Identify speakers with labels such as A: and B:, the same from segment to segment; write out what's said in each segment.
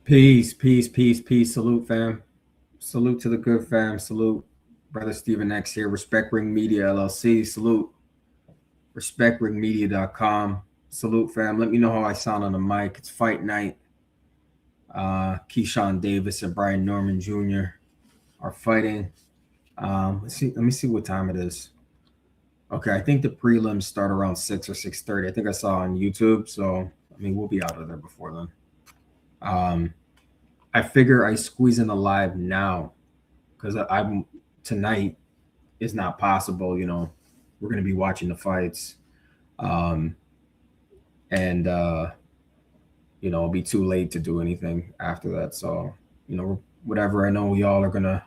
A: Peace, peace, peace, peace. Salute, fam. Salute to the good fam. Salute, brother Stephen X here. Respect Ring Media LLC. Salute, respectringmedia.com. Salute, fam. Let me know how I sound on the mic. It's fight night. Keyshawn Davis and Brian Norman Jr. are fighting. Let's see. Let me see what time it is. Okay, I think the prelims start around 6 or 6:30. I think I saw on YouTube. So I mean, we'll be out of there before then. Um, I figure I squeeze in a live now because I'm tonight is not possible. We're gonna be watching the fights, um, and it'll be too late to do anything after that. So whatever. I know y'all are gonna.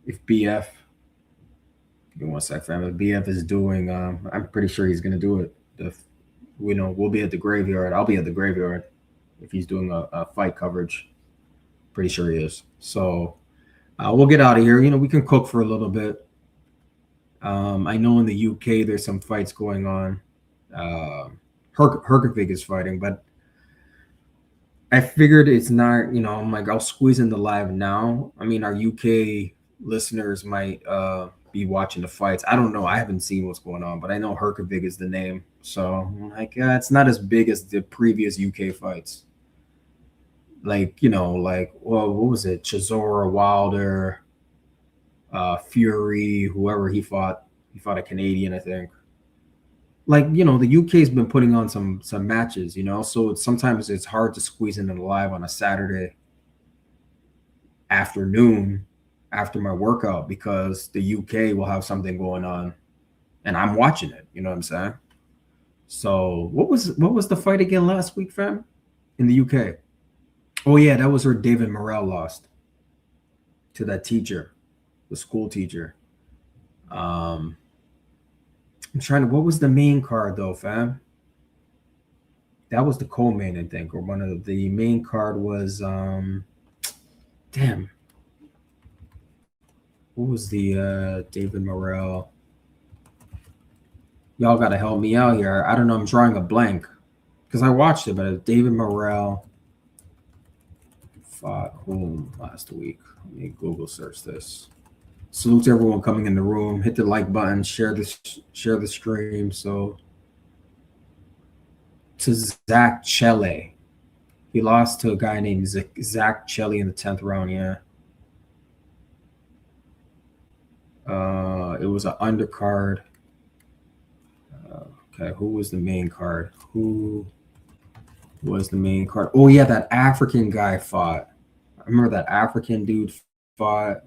A: If BF, give me one sec, fam. If BF is doing, I'm pretty sure he's gonna do it. We'll be at the graveyard. I'll be at the graveyard if he's doing a fight coverage. Pretty sure he is. So we'll get out of here. We can cook for a little bit. I know in the UK there's some fights going on. Herkovig is fighting, but I figured it's not. I'm like, I'll squeeze in the live now. I mean, our UK listeners might be watching the fights. I don't know. I haven't seen what's going on, but I know Herkovig is the name. So I'm like, it's not as big as the previous UK fights. Well, what was it? Chisora, Wilder, Fury, whoever he fought. He fought a Canadian, I think. The UK's been putting on some matches, so sometimes it's hard to squeeze in a live on a Saturday afternoon after my workout because the UK will have something going on and I'm watching it, you know what I'm saying? So what was the fight again last week, fam? In the UK? Oh yeah, that was where David Morrell lost to that teacher, the school teacher. Um I'm trying to. What was the main card though, fam? That was the co-main, I think, or one of the main card was. Damn. What was the David Morrell? Y'all gotta help me out here. I don't know. I'm drawing a blank because I watched it, but David Morrell fought whom last week? Let me Google search this. Salute to everyone coming in the room. Hit the like button. Share the stream. So to Zach Chele. He lost to a guy named Zach Chele in the 10th round. Yeah. It was an undercard. Okay, who was the main card? Who was the main card? Oh yeah, that African guy fought. I remember that African dude fought.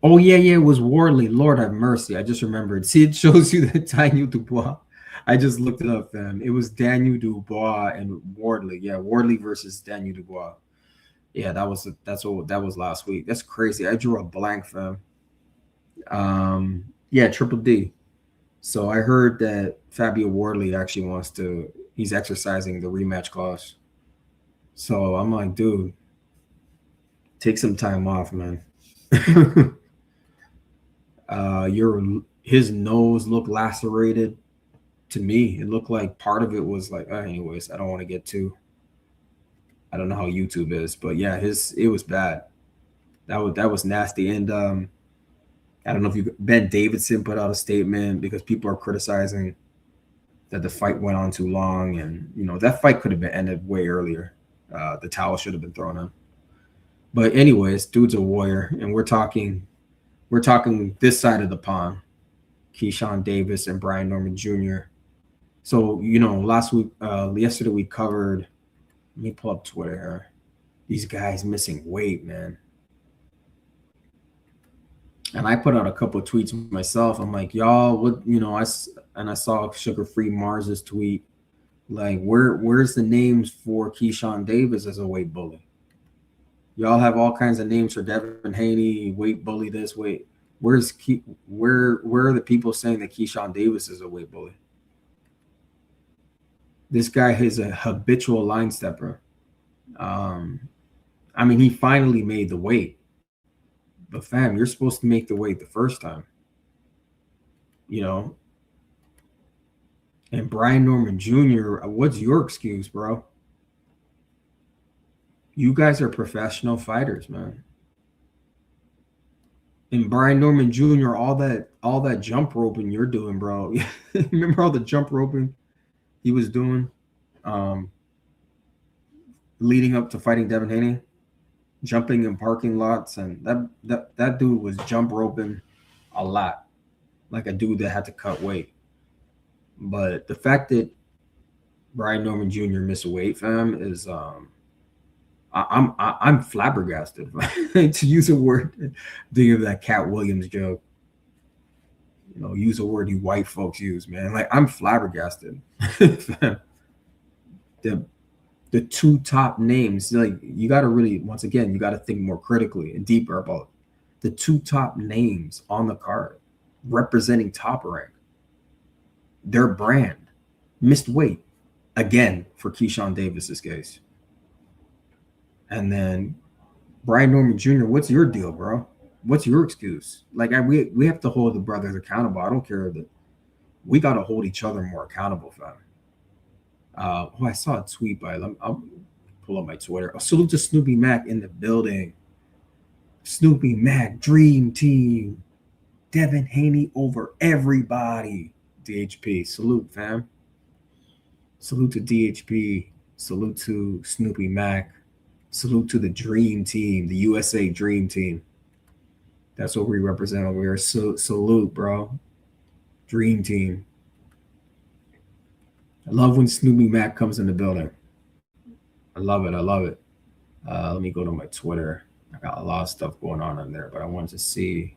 A: Oh yeah, it was Wardley. Lord have mercy. I just remembered. See, it shows you that Daniel Dubois. I just looked it up, fam. It was Daniel Dubois and Wardley. Yeah, Wardley versus Daniel Dubois. Yeah, that was last week. That's crazy. I drew a blank, fam. Yeah, Triple D. So I heard that Fabio Wardley actually he's exercising the rematch clause. So I'm like, dude, take some time off, man. His nose looked lacerated to me. It looked like part of it was like, anyways, I don't want to get too. I don't know how YouTube is, but yeah, it was bad. That was nasty. And I don't know if Ben Davidson put out a statement because people are criticizing that the fight went on too long, and that fight could have been ended way earlier. The towel should have been thrown in. But anyways, dude's a warrior, and we're talking this side of the pond. Keyshawn Davis and Brian Norman Jr. So yesterday we covered. Let me pull up Twitter here. These guys missing weight, man. And I put out a couple of tweets myself. I'm like, y'all, what I saw Sugar Free Mars's tweet. Like, where's the names for Keyshawn Davis as a weight bully? Y'all have all kinds of names for Devin Haney, weight bully this, weight. Where are the people saying that Keyshawn Davis is a weight bully? This guy is a habitual line stepper. I mean, he finally made the weight. But fam, you're supposed to make the weight the first time. And Brian Norman Jr., what's your excuse, bro? You guys are professional fighters, man. And Brian Norman Jr., all that jump roping you're doing, bro. Remember all the jump roping he was doing, um, leading up to fighting Devin Haney, jumping in parking lots, and that dude was jump roping a lot, like a dude that had to cut weight. But the fact that Brian Norman Jr. missed weight, fam, is I'm flabbergasted to use a word, think of that Cat Williams joke. Use a word you white folks use, man. Like, I'm flabbergasted. the the two top names, like, you got to really, once again, you got to think more critically and deeper about the two top names on the card representing Top Rank. Their brand missed weight again for Keyshawn Davis's case. And then Brian Norman Jr., what's your deal, bro? What's your excuse? Like, we have to hold the brothers accountable. I don't care that we got to hold each other more accountable, fam. I saw a tweet by, I'll pull up my Twitter. A salute to Snoopy Mac in the building. Snoopy Mac, dream team. Devin Haney over everybody. DHP, salute, fam. Salute to DHP. Salute to Snoopy Mac. Salute to the dream team, the USA dream team. That's what we represent over here. Salute, bro. Dream team. I love when Snoopy Mac comes in the building. I love it. I love it. Let me go to my Twitter. I got a lot of stuff going on there, but I wanted to see.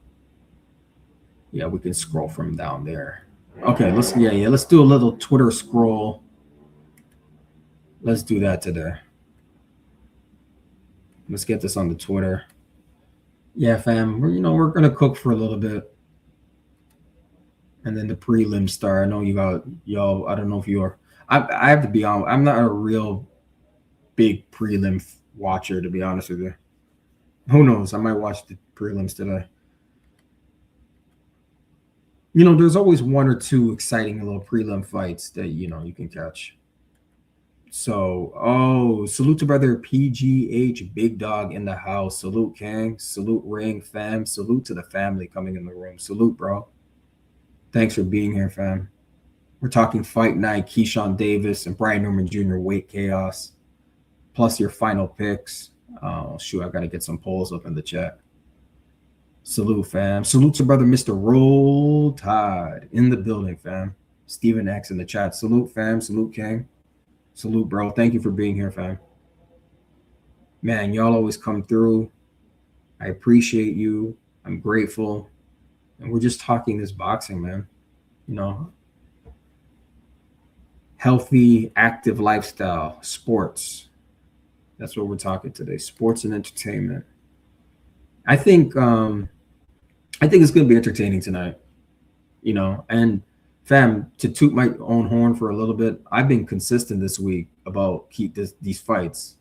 A: Yeah, we can scroll from down there. Okay, let's do a little Twitter scroll. Let's do that today. Let's get this on the Twitter. Yeah, fam. We're gonna cook for a little bit, and then the prelim start. I know you got y'all. I don't know if you are. I have to be honest. I'm not a real big prelim watcher, to be honest with you. Who knows? I might watch the prelims today. There's always one or two exciting little prelim fights that you can catch. So, salute to brother PGH, Big Dog in the house. Salute, Kang. Salute, Ring, fam. Salute to the family coming in the room. Salute, bro. Thanks for being here, fam. We're talking fight night, Keyshawn Davis and Brian Norman Jr. weight chaos, plus your final picks. Oh, shoot, I got to get some polls up in the chat. Salute, fam. Salute to brother Mr. Roll Tide in the building, fam. Stephen X in the chat. Salute, fam. Salute, King. Salute, bro. Thank you for being here, fam. Man, y'all always come through. I appreciate you. I'm grateful. And we're just talking this boxing, man. Healthy, active lifestyle, sports. That's what we're talking today. Sports and entertainment. I think it's going to be entertaining tonight. And fam, to toot my own horn for a little bit, I've been consistent this week about these fights.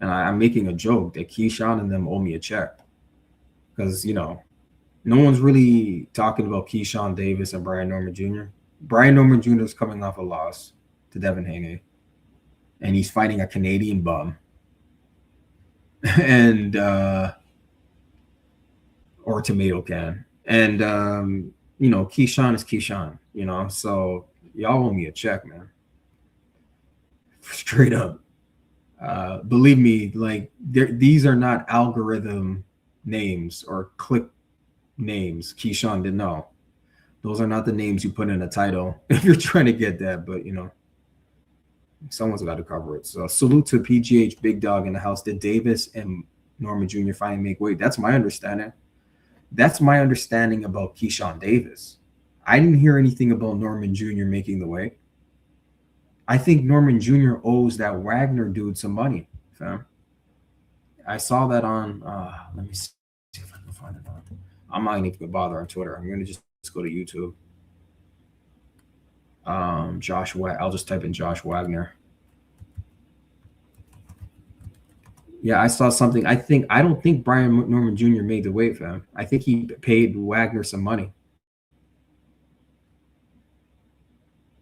A: And I'm making a joke that Keyshawn and them owe me a check. Because, no one's really talking about Keyshawn Davis and Brian Norman Jr. Brian Norman Jr. is coming off a loss to Devin Haney. And he's fighting a Canadian bum. And, or tomato can. And, Keyshawn is Keyshawn, so y'all owe me a check, man. Straight up. Believe me, like, these are not algorithm names or click names. Keyshawn didn't know. Those are not the names you put in a title if you're trying to get that, but someone's got to cover it. So salute to PGH, Big Dog in the house. Did Davis and Norman Jr. finally make weight? That's my understanding. That's my understanding about Keyshawn Davis. I didn't hear anything about Norman Jr. making the weight. I think Norman Jr. owes that Wagner dude some money, fam. I saw that on, let me see if I can find it on. I'm not going to even bother on Twitter. I'm going to just go to YouTube. I'll just type in Josh Wagner. Yeah, I saw something. I don't think Brian Norman Jr. made the weight, fam. I think he paid Wagner some money.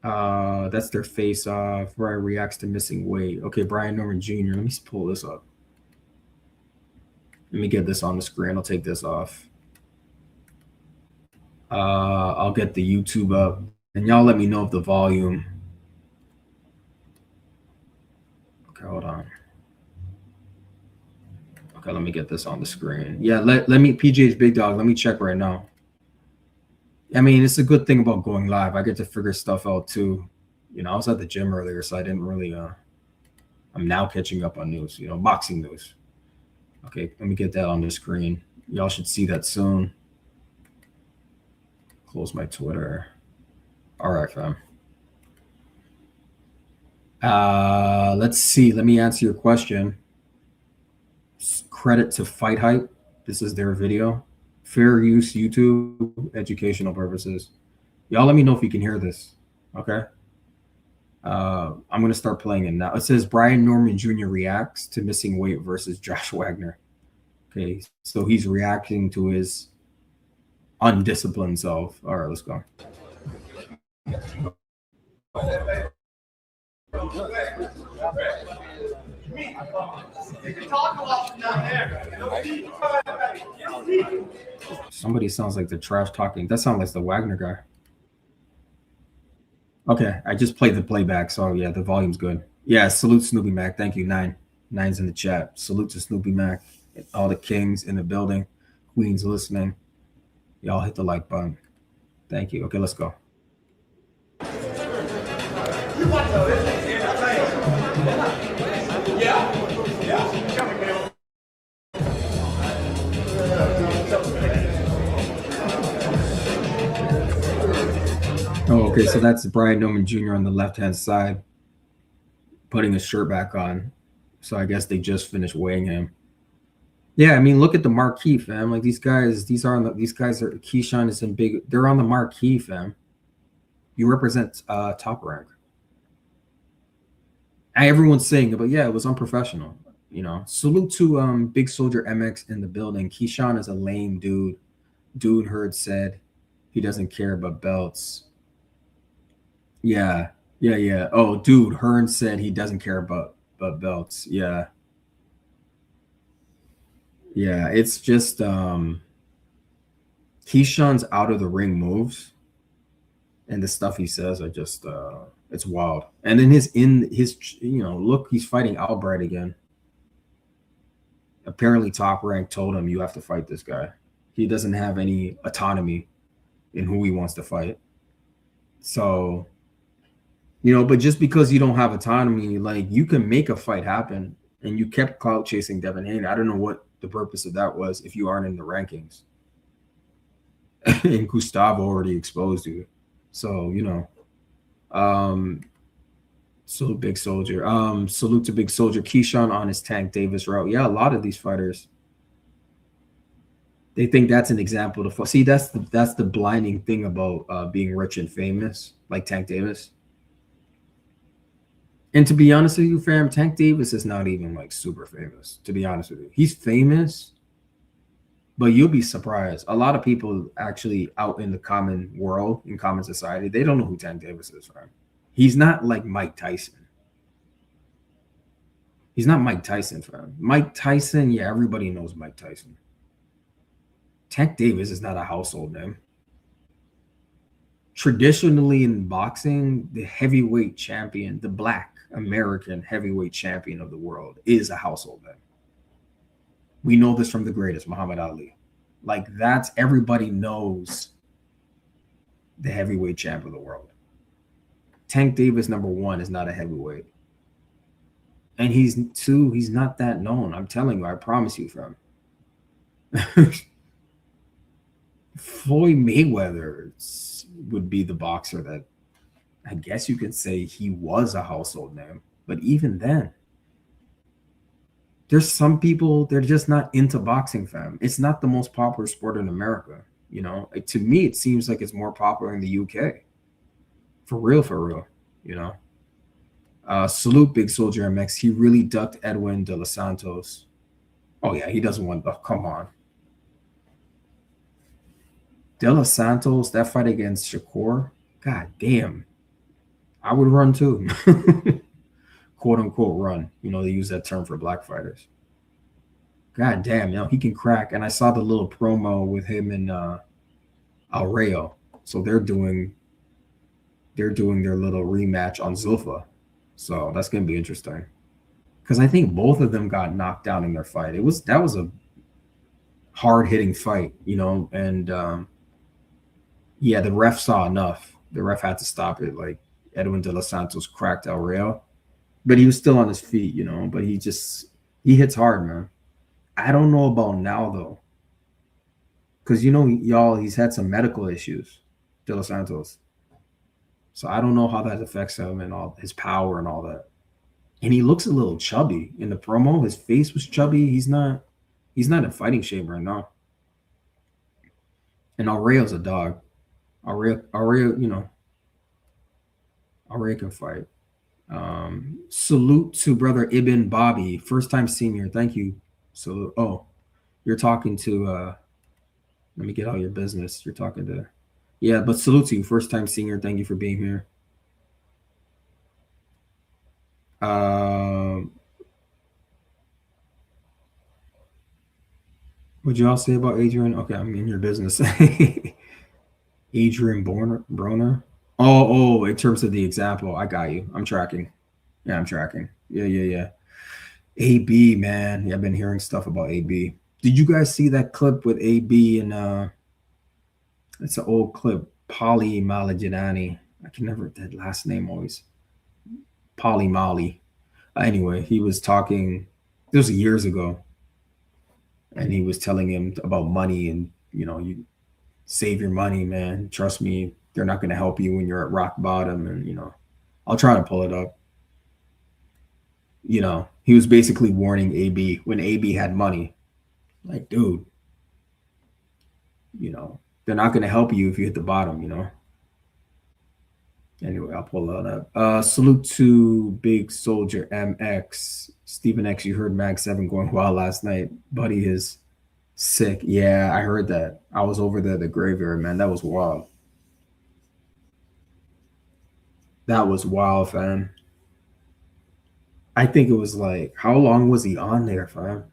A: That's their face off. Brian reacts to missing weight. Okay, Brian Norman Jr. Let me pull this up. Let me get this on the screen. I'll take this off. I'll get the YouTube up, and y'all let me know if the volume. Okay, hold on. Okay, let me get this on the screen. Yeah, let me, PJ's Big Dog. Let me check right now. I mean, it's a good thing about going live. I get to figure stuff out too. You know, I was at the gym earlier, so I didn't really. I'm now catching up on news. You know, boxing news. Okay, let me get that on the screen. Y'all should see that soon. Close my Twitter. All right, fam. Let's see. Let me answer your question. Credit to Fight Hype. This is their video. Fair use YouTube, educational purposes. Y'all let me know if you can hear this. Okay. I'm going to start playing it now. It says Brian Norman Jr. reacts to missing weight versus Josh Wagner. Okay. So he's reacting to his undisciplined self. All right, let's go. Somebody sounds like they're trash talking. That sounds like the Wagner guy. Okay, I just played the playback, so yeah, the volume's good. Yeah, salute Snoopy Mac. Thank you. Nine's in the chat. Salute to Snoopy Mac. All the kings in the building, queens listening. Y'all hit the like button. Thank you. Okay, let's go. Oh, okay, so that's Brian Norman Jr. on the left-hand side, putting his shirt back on. So I guess they just finished weighing him. Yeah, I mean, look at the marquee, fam. Like these guys, these guys are Keyshawn is in big. They're on the marquee, fam. You represent top rank. And everyone's saying it, but yeah, it was unprofessional. You know, salute to Big Soldier MX in the building. Keyshawn is a lame dude. Dude Heard said he doesn't care about belts. Yeah. Oh, dude, Hearn said he doesn't care about belts. Yeah. It's just Keyshawn's out of the ring moves and the stuff he says are just it's wild. And then his look, he's fighting Albright again. Apparently Top Rank told him you have to fight this guy. He doesn't have any autonomy in who he wants to fight. So, but just because you don't have autonomy, like you can make a fight happen, and you kept clout chasing Devin Haney. I don't know what the purpose of that was if you aren't in the rankings. And Gustavo already exposed you. So, salute Big Soldier. Salute to Big Soldier. Keyshawn on his Tank Davis route. Yeah, a lot of these fighters, they think that's an example to see. That's the blinding thing about being rich and famous, like Tank Davis. And to be honest with you, fam, Tank Davis is not even like super famous, to be honest with you. He's famous, but you'll be surprised. A lot of people actually out in the common world, in common society, they don't know who Tank Davis is, fam. He's not like Mike Tyson. He's not Mike Tyson, fam. Mike Tyson, yeah, everybody knows Mike Tyson. Tank Davis is not a household name. Traditionally in boxing, the heavyweight champion, the Black American heavyweight champion of the world, is a household name. We know this from the greatest, Muhammad Ali. Like that's everybody knows the heavyweight champ of the world. Tank Davis, number one, is not a heavyweight. And he's not that known. I'm telling you, I promise you, fam. Floyd Mayweather would be the boxer that I guess you could say he was a household name. But even then, there's some people, they're just not into boxing, fam. It's not the most popular sport in America. To me, it seems like it's more popular in the UK. For real. Salute Big Soldier MX. He really ducked Edwin De Los Santos. Oh yeah, he doesn't want. Oh, come on. De Los Santos, that fight against Shakur. God damn. I would run too. Quote unquote run. You know, they use that term for black fighters. God damn, you know, he can crack. And I saw the little promo with him and Al Rayo. So they're doing their little rematch on Zulfa. So that's gonna be interesting. Because I think both of them got knocked down in their fight. That was a hard hitting fight, you know, and yeah, the ref saw enough. The ref had to stop it. Like Edwin De Los Santos cracked El Rayo, but he was still on his feet, you know. But he hits hard, man. I don't know about now though, because you know, y'all, he's had some medical issues, De Los Santos. So I don't know how that affects him and all his power and all that. And he looks a little chubby in the promo. His face was chubby. He's not in fighting shape right now. And Aurelio's a dog. Aurelio, you know, Aurelio can fight. Salute to brother Ibn Bobby, first time senior. Thank you. So, oh, you're talking to. Let me get all your business. You're talking to. Yeah, but salute to you, first time senior. Thank you for being here. What'd you all say about Adrian? Okay, I'm in your business. Adrian Broner. Oh, in terms of the example, I got you. I'm tracking. Yeah, I'm tracking. Yeah. AB, man. Yeah, I've been hearing stuff about AB. Did you guys see that clip with AB and it's an old clip, Polly Malajanani. I can never that last name always. Polly Molly. Anyway, he was talking, this was years ago, and he was telling him about money and you know, you save your money, man. Trust me, they're not gonna help you when you're at rock bottom. And you know, I'll try to pull it up. You know, he was basically warning AB when AB had money. Like, dude, you know, they're not going to help you if you hit the bottom, you know. Anyway, I'll pull that up. Salute to Big Soldier MX. Stephen X, you heard Mag 7 going wild last night. Buddy is sick. Yeah, I heard that. I was over there at the graveyard, man. That was wild. That was wild, fam. I think it was like, how long was he on there, fam?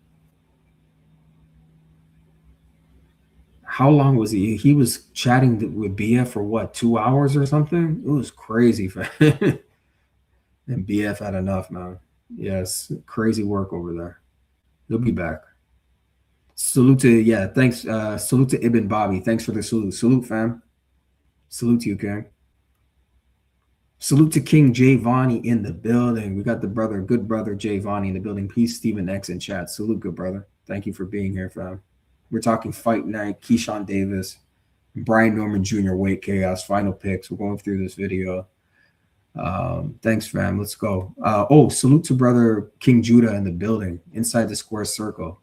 A: How long was he? He was chatting with BF for what, 2 hours or something? It was crazy, fam. And BF had enough, man. Yes, crazy work over there. He'll be back. Salute to, yeah, thanks. Salute to Ibn Bobby. Thanks for the salute. Salute, fam. Salute to you, King. Salute to King Jay Vonnie in the building. We got the brother, good brother Jay Vonnie in the building. Peace, Stephen X in chat. Salute, good brother. Thank you for being here, fam. We're talking fight night. Keyshawn Davis, Brian Norman Jr. Weight Chaos. Final picks. We're going through this video. Thanks, fam. Let's go. Salute to brother King Judah in the building, inside the square circle.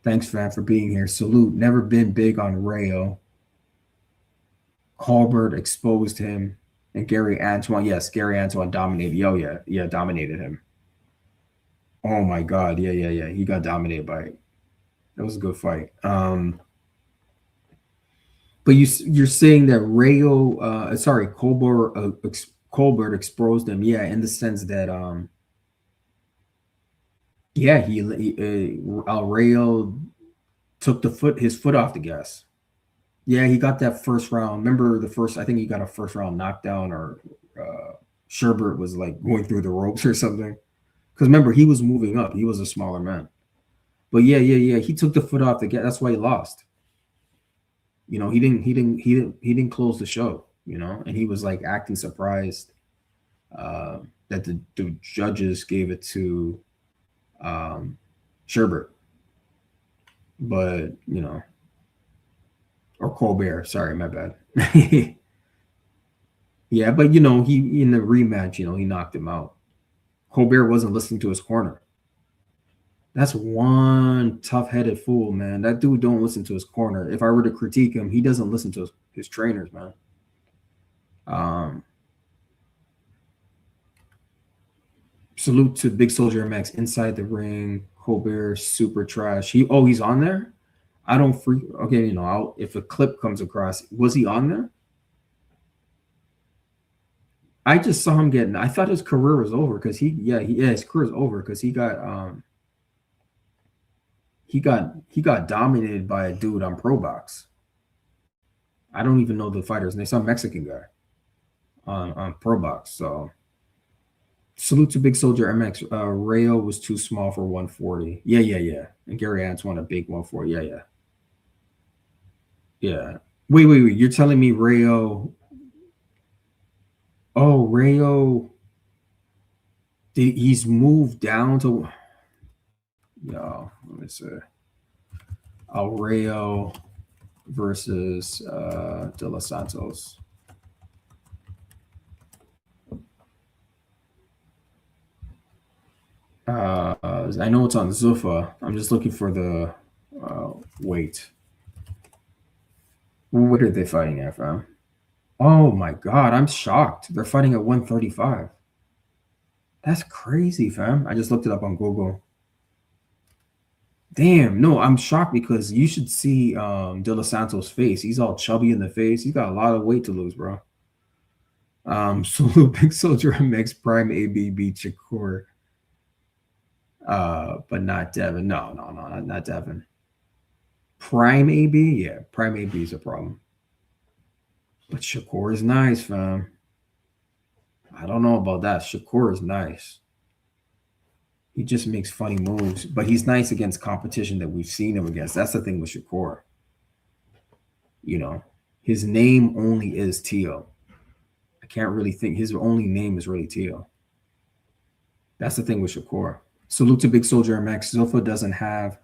A: Thanks, fam, for being here. Salute. Never been big on Rayo. Colbert exposed him. And Gary Antoine. Yes, Gary Antoine dominated. Oh, yeah, dominated him. Oh, my God. Yeah. He got dominated by it. That was a good fight. But you're saying that Rayo, Colbert exposed him. Yeah, in the sense that Rayo took his foot off the gas. Yeah, he got that first round. Remember I think he got a first round knockdown, or Sherbert was like going through the ropes or something. Because remember, he was moving up. He was a smaller man. But yeah. He took the foot off the gas. That's why he lost. You know, he didn't close the show, you know, and he was like acting surprised that the judges gave it to Sherbert. But, you know, or Colbert, sorry, my bad. Yeah, but you know, he in the rematch, you know, he knocked him out. Colbert wasn't listening to his corner. That's one tough-headed fool, man. That dude don't listen to his corner. If I were to critique him, he doesn't listen to his trainers, man. Salute to Big Soldier MX inside the ring. Colbert super trash. He's on there. I don't freak. Okay, you know, if a clip comes across, was he on there? I just saw him getting. I thought his career was over because his career's over because he got dominated by a dude on Pro Box. I don't even know the fighter's name. Some Mexican guy on Pro Box. So salute to Big Soldier MX. Rayo was too small for 140. Yeah. And Gary Antoine a big 140. Yeah. Wait. You're telling me Rayo? Oh, Rayo. He's moved down to. Yo, let me see. Rayo versus De Los Santos. I know it's on Zuffa. I'm just looking for the weight. What are they fighting at, fam? Oh my god, I'm shocked. They're fighting at 135. That's crazy, fam. I just looked it up on Google. Damn, no, I'm shocked because you should see De Los Santos' face. He's all chubby in the face. He's got a lot of weight to lose, bro. So Big Soldier MX Prime ABB Shakur. But not Devin. No, not Devin. Prime AB? Yeah, Prime AB is a problem. But Shakur is nice, fam. I don't know about that. Shakur is nice. He just makes funny moves, but he's nice against competition that we've seen him against. That's the thing with Shakur. You know, his name only is Tio. I can't really think. His only name is really Tio. That's the thing with Shakur. Salute to Big Soldier MX. Zoffa doesn't have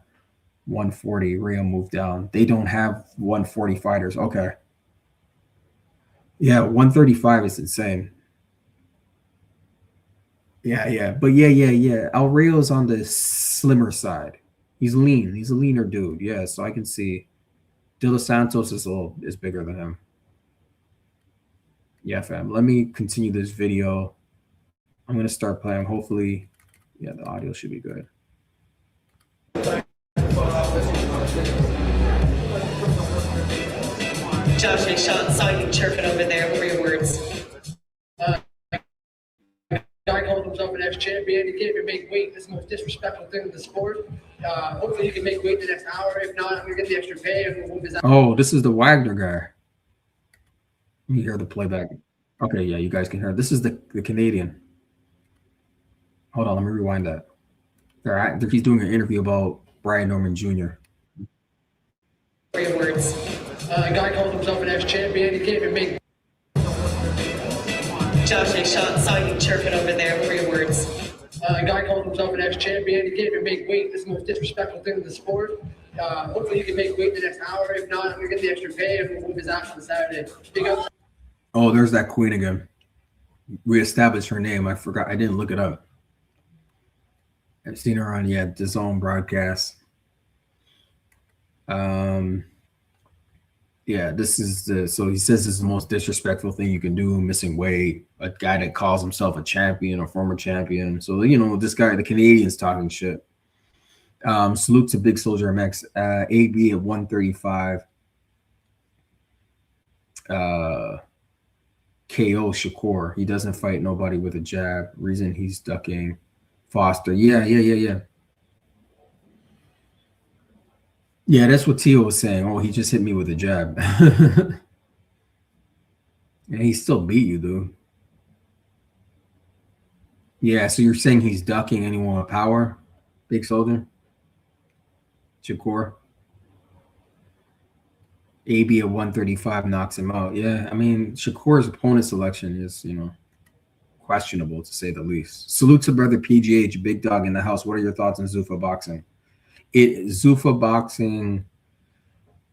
A: 140. Rayo moved down. They don't have 140 fighters. Okay. Yeah, 135 is insane. Yeah. But yeah. El Rayo's on the slimmer side. He's lean. He's a leaner dude. Yeah, so I can see De Los Santos is bigger than him. Yeah, fam. Let me continue this video. I'm gonna start playing. Hopefully, yeah, the audio should be good.
B: Josh and Sean saw you chirping over there. What were your words?
C: Guy called himself an ex-champion. He can't even make weight. This is the most disrespectful thing in the sport. Hopefully he can make weight in the next hour. If not, I'm going to get the extra pay. And we'll move his
A: Oh, this is the Wagner guy. Let me hear the playback. Okay, yeah, you guys can hear. This is the Canadian. Hold on, let me rewind that. He's doing an interview about Brian Norman Jr.
B: What were your words?
C: A guy called himself an ex-champion. He can't even make.
B: Josh and Sean saw you chirping over there. What were your words?
C: A guy called himself an ex-champion. He can't even make weight. This is the most disrespectful thing in the sport. Hopefully he can make weight in the next hour. If not, I'm going to get the extra pay and we'll move his ass on Saturday.
A: Oh, there's that queen again. We established her name. I forgot. I didn't look it up. I've seen her on DAZN broadcast. Yeah, this is so he says this is the most disrespectful thing you can do, missing weight, a guy that calls himself a champion or former champion. So, this guy, the Canadian's talking shit. Salute to Big Soldier MX, AB at 135. KO Shakur. He doesn't fight nobody with a jab. Reason he's ducking Foster. Yeah. Yeah, that's what Tio was saying. Oh, he just hit me with a jab. And he still beat you, dude. Yeah, so you're saying he's ducking anyone with power? Big Soldier? Shakur? AB at 135 knocks him out. Yeah, I mean, Shakur's opponent selection is, questionable to say the least. Salute to brother PGH, big dog in the house. What are your thoughts on Zuffa boxing? Zuffa boxing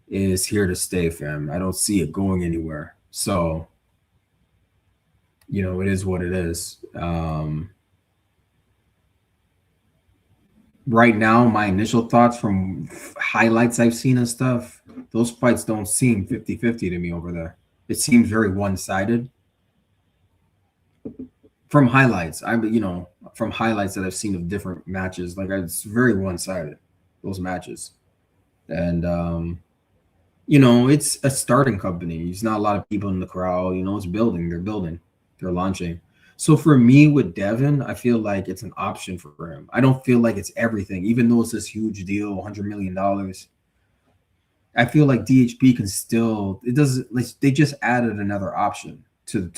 A: is here to stay, fam. I don't see it going anywhere. So, it is what it is. Right now, my initial thoughts from highlights I've seen and stuff, those fights don't seem 50-50 to me over there. It seems very one-sided. From highlights, from highlights that I've seen of different matches, it's very one-sided, those matches. And it's a starting company. There's not a lot of people in the crowd. It's building. They're building. they're launching. So for me with Devin, I feel like it's an option for him. I don't feel like it's everything, even though it's this huge deal, $100 million. I feel like DHB can still. It doesn't. Like, they just added another option to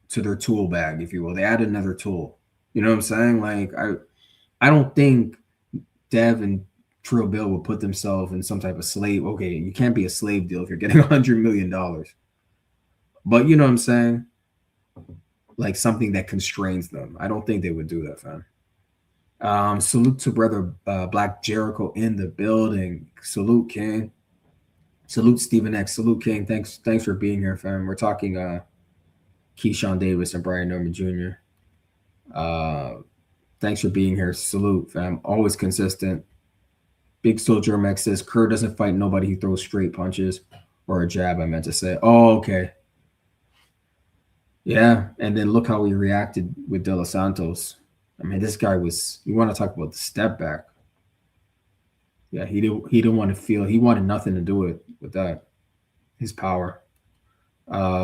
A: their tool bag, if you will. They added another tool. You know what I'm saying? Like I don't think Dev and Trill Bill would put themselves in some type of slave. Okay, you can't be a slave deal if you're getting $100 million. But you know what I'm saying? Like something that constrains them. I don't think they would do that, fam. Salute to brother Black Jericho in the building. Salute, King. Salute, Stephen X. Salute, King. Thanks for being here, fam. We're talking Keyshawn Davis and Brian Norman Jr. Thanks for being here. Salute, fam. Always consistent. Big Soldier Max says Kerr doesn't fight nobody. He throws straight punches or a jab. I meant to say. Oh, okay. Yeah, and then look how he reacted with De Los Santos. I mean, this guy was. You want to talk about the step back? Yeah, he didn't want to feel. He wanted nothing to do with that. His power.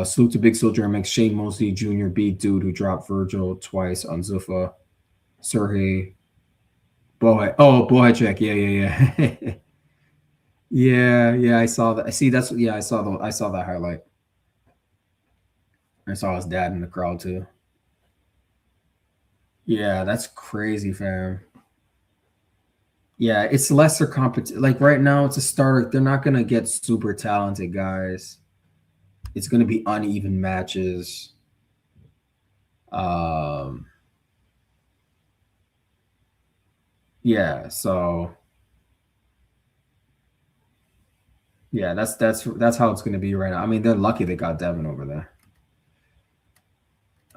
A: Salute to Big Soldier MX. Shane Mosley Jr. beat dude who dropped Virgil twice on Zuffa. Sergey. Bohai. Oh, Bohacek. Yeah. Yeah. I saw that. See, that's I saw that highlight. I saw his dad in the crowd too. Yeah, that's crazy, fam. Yeah, it's lesser competition. Like right now, it's a starter. They're not gonna get super talented guys. It's gonna be uneven matches. Yeah, so yeah, that's how it's gonna be right now. I mean, they're lucky they got Devin over there.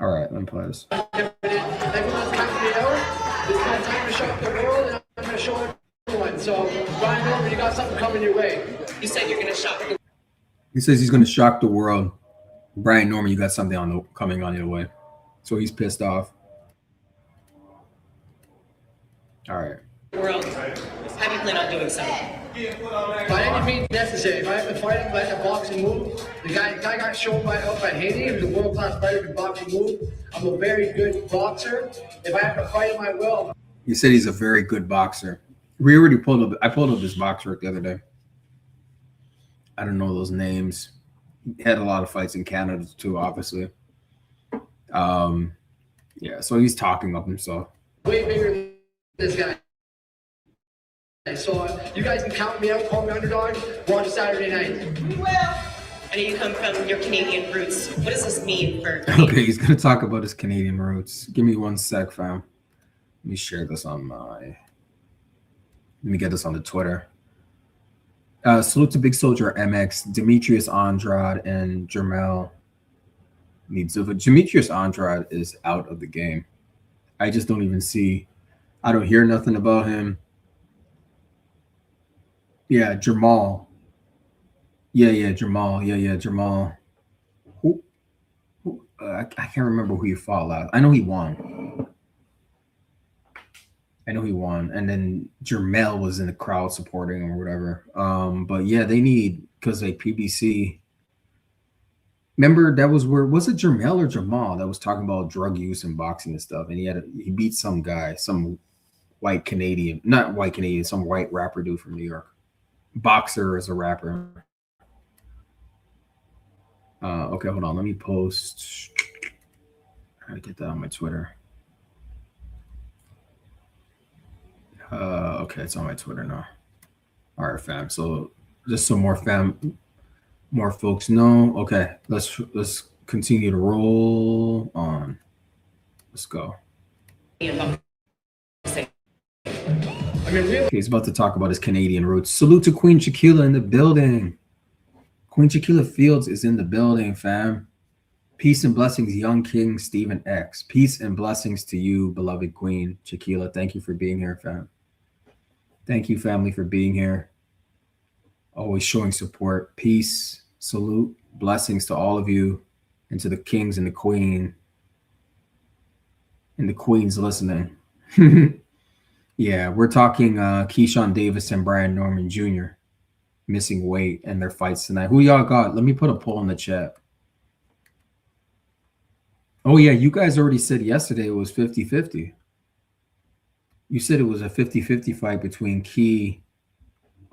A: All right, let me play this.
C: Everyone's counting me out. It's my time to shock the world, and I'm going to show everyone. So, Brian Norman, you got something coming your way.
B: You said you're going to shock the
A: He says he's going to shock the world. Brian Norman, you got something coming on your way. So he's pissed off. All right.
B: world. How do you plan on doing so?
C: By any means necessary. If I have to fight him like a boxing move, the guy got shown by Haney. He was a world-class fighter in boxing move. I'm a very good boxer. If I have to fight him, I will.
A: He said he's a very good boxer. We already pulled up. I pulled up his box work the other day. I don't know those names. He had a lot of fights in Canada too, obviously. Yeah, so he's talking up himself.
C: Way bigger than this guy. So you guys can count me out, call me underdog, watch Saturday night.
B: Well, I know you come from your Canadian roots. What does this mean for
A: Okay, he's going to talk about his Canadian roots. Give me 1 sec, fam. Let me share this on my... Let me get this on the Twitter. Salute to Big Soldier MX, Demetrius Andrade, and Jermel Midzuva. Demetrius Andrade is out of the game. I just don't even see... I don't hear nothing about him. Yeah, Jamal. Yeah, Jamal. Yeah, Jamal. Who I can't remember who he fought last. I know he won. And then Jermel was in the crowd supporting him or whatever. But yeah, they need, because like PBC. Remember that was where, was it Jermel or Jamal that was talking about drug use and boxing and stuff? And he beat some guy, some white Canadian, not white Canadian, some white rapper dude from New York. Boxer as a rapper. Okay, hold on. Let me post. How to get that on my Twitter? Okay, it's on my Twitter now. All right, fam. So just some more folks know. Okay, let's continue to roll on. Let's go. Okay, he's about to talk about his Canadian roots. Salute to Queen Shaquilla in the building. Queen Shaquilla Fields is in the building, fam. Peace and blessings, young King Stephen X. Peace and blessings to you, beloved Queen Shaquilla. Thank you for being here, fam. Thank you, family, for being here. Always showing support. Peace, salute, blessings to all of you, and to the kings and the queen. And the queens listening. Yeah, we're talking Keyshawn Davis and Brian Norman Jr. missing weight and their fights tonight. Who y'all got? Let me put a poll in the chat. Oh, yeah, you guys already said yesterday it was 50-50. You said it was a 50-50 fight between Key.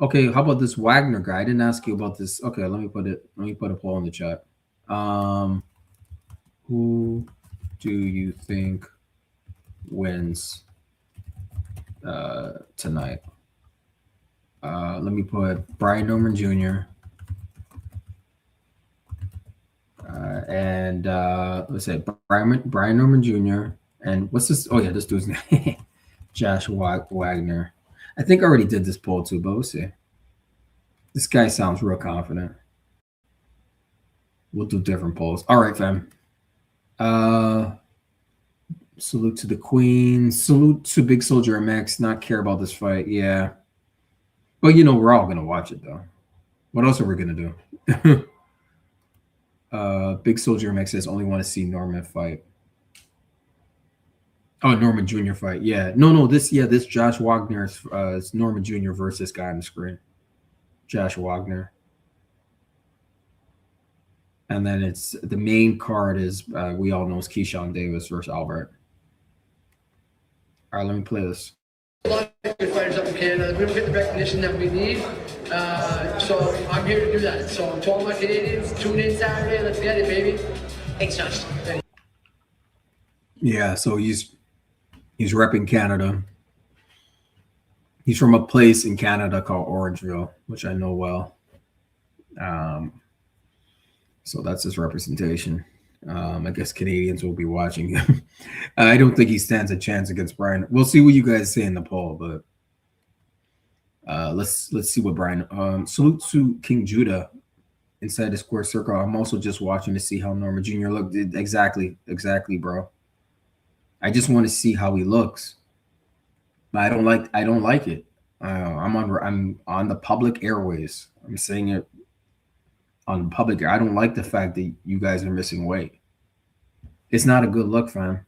A: Okay, how about this Wagner guy? I didn't ask you about this. Okay, let me put a poll in the chat. Who do you think wins tonight? Let me put Brian Norman Jr. And let's say Brian Norman Jr. And what's this? Oh yeah, this dude's name, Josh Wagner. I think I already did this poll too, but we'll see. This guy sounds real confident. We'll do different polls. All right, fam. Salute to the Queen. Salute to Big Soldier MX. Not care about this fight. Yeah. But we're all gonna watch it though. What else are we gonna do? Big Soldier MX says only want to see Norman fight. Oh, Norman Jr. fight. Yeah. No, this Josh Wagner's it's Norman Jr. versus this guy on the screen. Josh Wagner. And then it's the main card is we all know it's Keyshawn Davis versus Albert. All right, let me play this.
C: A lot of good fighters up in Canada. We don't get the recognition that we need. So I'm here to do that. So to all my Canadians, tune in Saturday. Let's get it, baby.
B: Thanks, Josh.
A: Yeah, so he's repping Canada. He's from a place in Canada called Orangeville, which I know well. So that's his representation. I guess Canadians will be watching him. I don't think he stands a chance against Brian. We'll see what you guys say in the poll, but let's see what Brian. Salute to King Judah inside the square circle. I'm also just watching to see how Norman Jr. looked. Exactly, bro. I just want to see how he looks. But I don't like it. I'm on the public airways. I'm saying it on public. I don't like the fact that you guys are missing weight. It's not a good look, fam.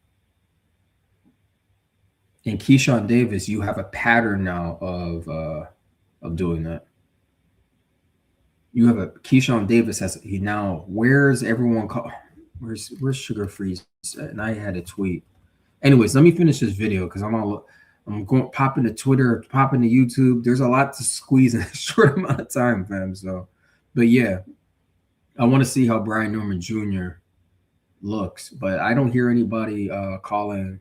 A: And Keyshawn Davis, you have a pattern now of doing that. You have a Keyshawn Davis where's everyone where's Sugar Freeze? And I had a tweet. Anyways, let me finish this video because I'm going popping to Twitter, popping to YouTube. There's a lot to squeeze in a short amount of time, fam. So, but yeah, I want to see how Brian Norman Jr. looks, but I don't hear anybody calling.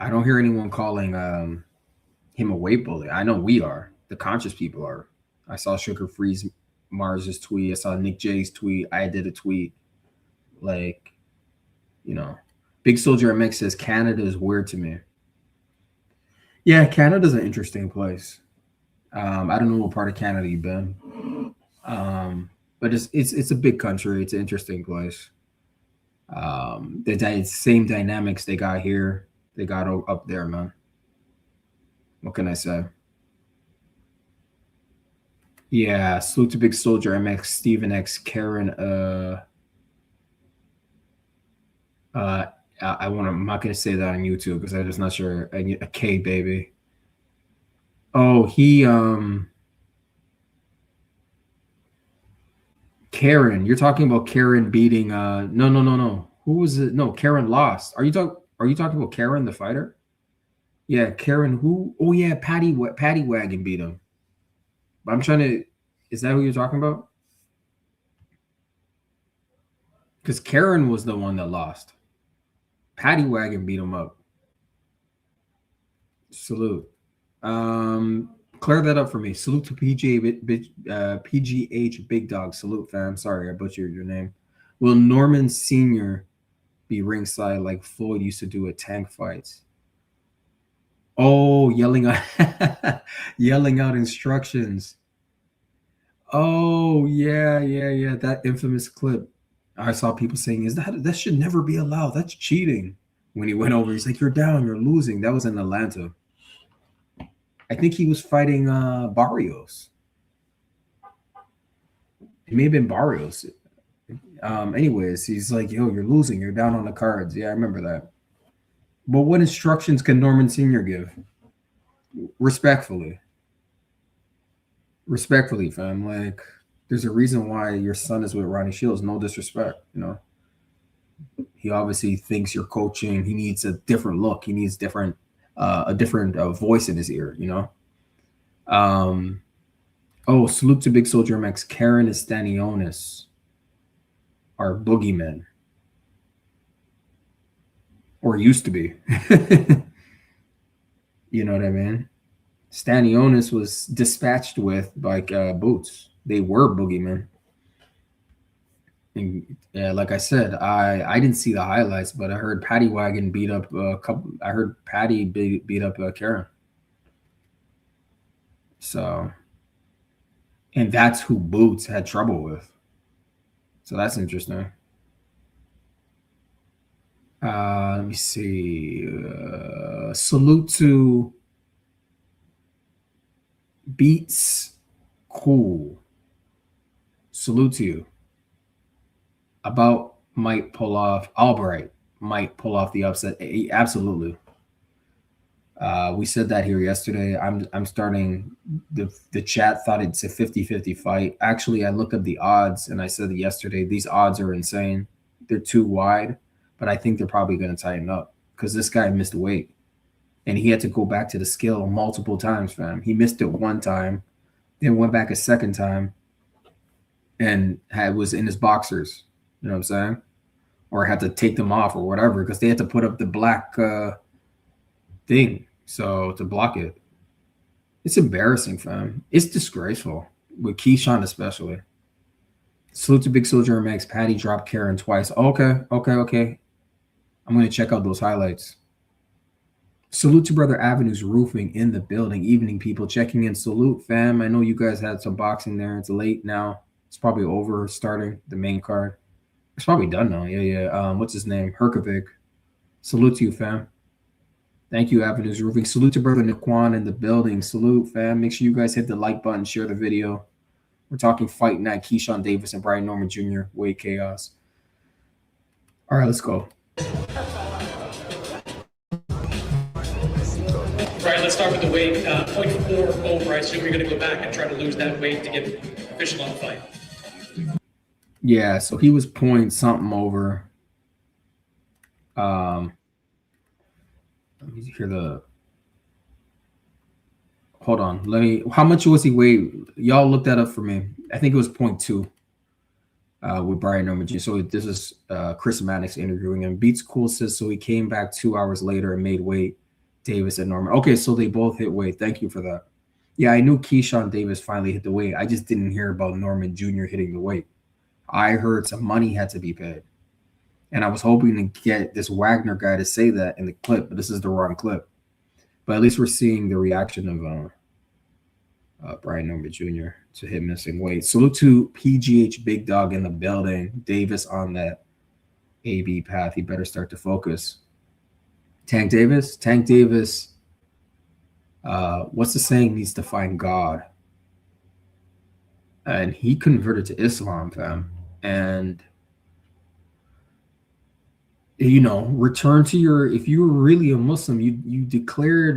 A: I don't hear anyone calling him a weight bully. I know we are. The conscious people are. I saw Sugar Freeze Mars's tweet. I saw Nick J's tweet. I did a tweet. Like, Big Soldier MX says Canada is weird to me. Yeah, Canada's an interesting place. I don't know what part of Canada you've been. But it's a big country. It's an interesting place. The same dynamics they got here, they got up there, man. What can I say? Yeah, salute to Big Soldier MX, Steven X, Karen. I'm not gonna say that on YouTube because I'm just not sure. A K baby. Oh, Karen, you're talking about Karen beating no. Who was it? No, Karen lost. Are you talking about Karen the fighter? Yeah, Karen who? Oh yeah, Patty Wagon beat him. But I'm trying to is that who you're talking about? Because Karen was the one that lost. Patty Wagon beat him up. Salute. Clear that up for me. Salute to PGH Big Dog. Salute, fam. Sorry, I butchered your name. Will Norman Sr. be ringside like Floyd used to do at tank fights? Oh, yelling out instructions. Oh, yeah. That infamous clip. I saw people saying, that should never be allowed. That's cheating. When he went over, he's like, you're down, you're losing. That was in Atlanta. I think he was fighting Barrios. It may have been Barrios. Anyways, he's like, yo, you're losing. You're down on the cards. Yeah, I remember that. But what instructions can Norman Sr. give? Respectfully, fam. Like, there's a reason why your son is with Ronnie Shields. No disrespect, He obviously thinks you're coaching. He needs a different look. He needs a different voice in his ear, you know? Oh, salute to Big Soldier MX. Karen Estanionis are boogeymen. Or used to be. You know what I mean? Stanionis was dispatched with like Boots. They were boogeymen. And, yeah, like I said, I didn't see the highlights, but I heard Patty Wagon beat up a couple. I heard Patty beat up Karen. So, and that's who Boots had trouble with. So that's interesting. Let me see. Salute to Beats Cool. Salute to you. About might pull off Albright might pull off the upset. Absolutely. We said that here yesterday. I'm starting the chat thought it's a 50-50 fight. Actually, I looked up the odds and I said that yesterday these odds are insane. They're too wide, but I think they're probably going to tighten up because this guy missed weight and he had to go back to the scale multiple times, fam. He missed it one time, then went back a second time, and was in his boxers. You know what I'm saying? Or had to take them off or whatever because they had to put up the black thing so to block it. It's embarrassing, fam. It's disgraceful with Keyshawn especially. Salute to Big Soldier Max. Patty dropped Karen twice. Okay. I'm going to check out those highlights. Salute to Brother Avenues Roofing in the building. Evening, people checking in. Salute, fam. I know you guys had some boxing there. It's late now. It's probably over starting the main card. It's probably done now. Yeah. What's his name? Herkovic. Salute to you, fam. Thank you, Avenues Roofing. Salute to Brother Naquan in the building. Salute, fam. Make sure you guys hit the like button, share the video. We're talking Fight Night, Keyshawn Davis and Brian Norman Jr., Weight Chaos. All right, let's go.
D: Right, let's start with the weight. 0.4 over. I assume you're going to go back and try to lose that weight to get official on the fight.
A: Yeah, so he was point something over. Let me hear the. Hold on. How much was he weigh? Y'all look that up for me. I think it was 0.2 with Brian Norman Jr. So this is Chris Maddox interviewing him. Beats Cool says, so he came back 2 hours later and made weight. Davis and Norman. Okay, so they both hit weight. Thank you for that. Yeah, I knew Keyshawn Davis finally hit the weight. I just didn't hear about Norman Jr. hitting the weight. I heard some money had to be paid. And I was hoping to get this Wagner guy to say that in the clip, but this is the wrong clip. But at least we're seeing the reaction of Brian Norman Jr. to him missing weight. Salute to PGH Big Dog in the building. Davis on that AB path. He better start to focus. Tank Davis, what's the saying? Needs to find God. And he converted to Islam, fam. And, you know, return to your, if you were really a Muslim, you declared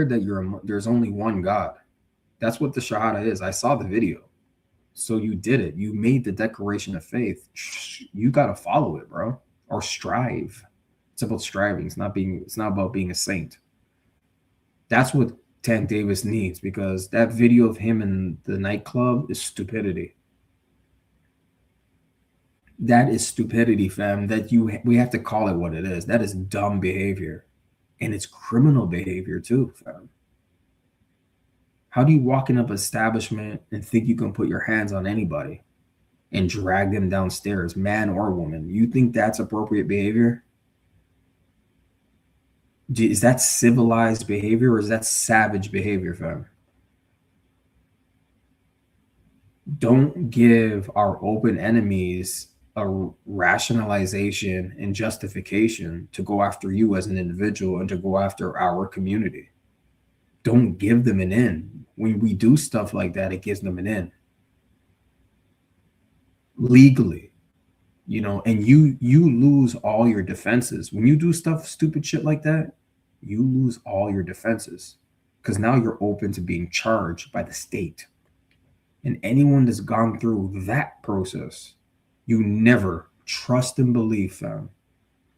A: that there's only one God. That's what the Shahada is. I saw the video. So you did it. You made the declaration of faith. You got to follow it, bro, or strive. It's about striving. It's not about being a saint. That's what Tank Davis needs, because that video of him in the nightclub is stupidity. That is stupidity, fam. We have to call it what it is. That is dumb behavior. And it's criminal behavior too, fam. How do you walk in an establishment and think you can put your hands on anybody and drag them downstairs, man or woman? You think that's appropriate behavior? Is that civilized behavior or is that savage behavior, fam? Don't give our open enemies a rationalization and justification to go after you as an individual and to go after our community. Don't give them an in. When we do stuff like that, it gives them an in. Legally, you know, and you lose all your defenses. When you do stupid shit like that, you lose all your defenses because now you're open to being charged by the state. And anyone that's gone through that process, you never trust and believe, fam.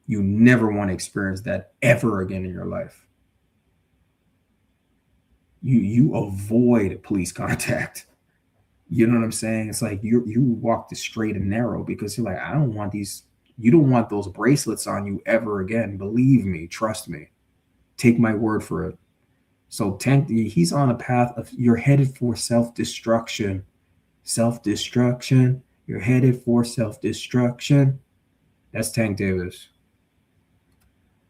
A: You never want to experience that ever again in your life. You avoid police contact. You know what I'm saying? It's like you walk the straight and narrow because you're like, I don't want these. You don't want those bracelets on you ever again. Believe me, trust me. Take my word for it. So Tank, he's on a path of you're headed for self-destruction. Self-destruction. You're headed for self-destruction. That's Tank Davis.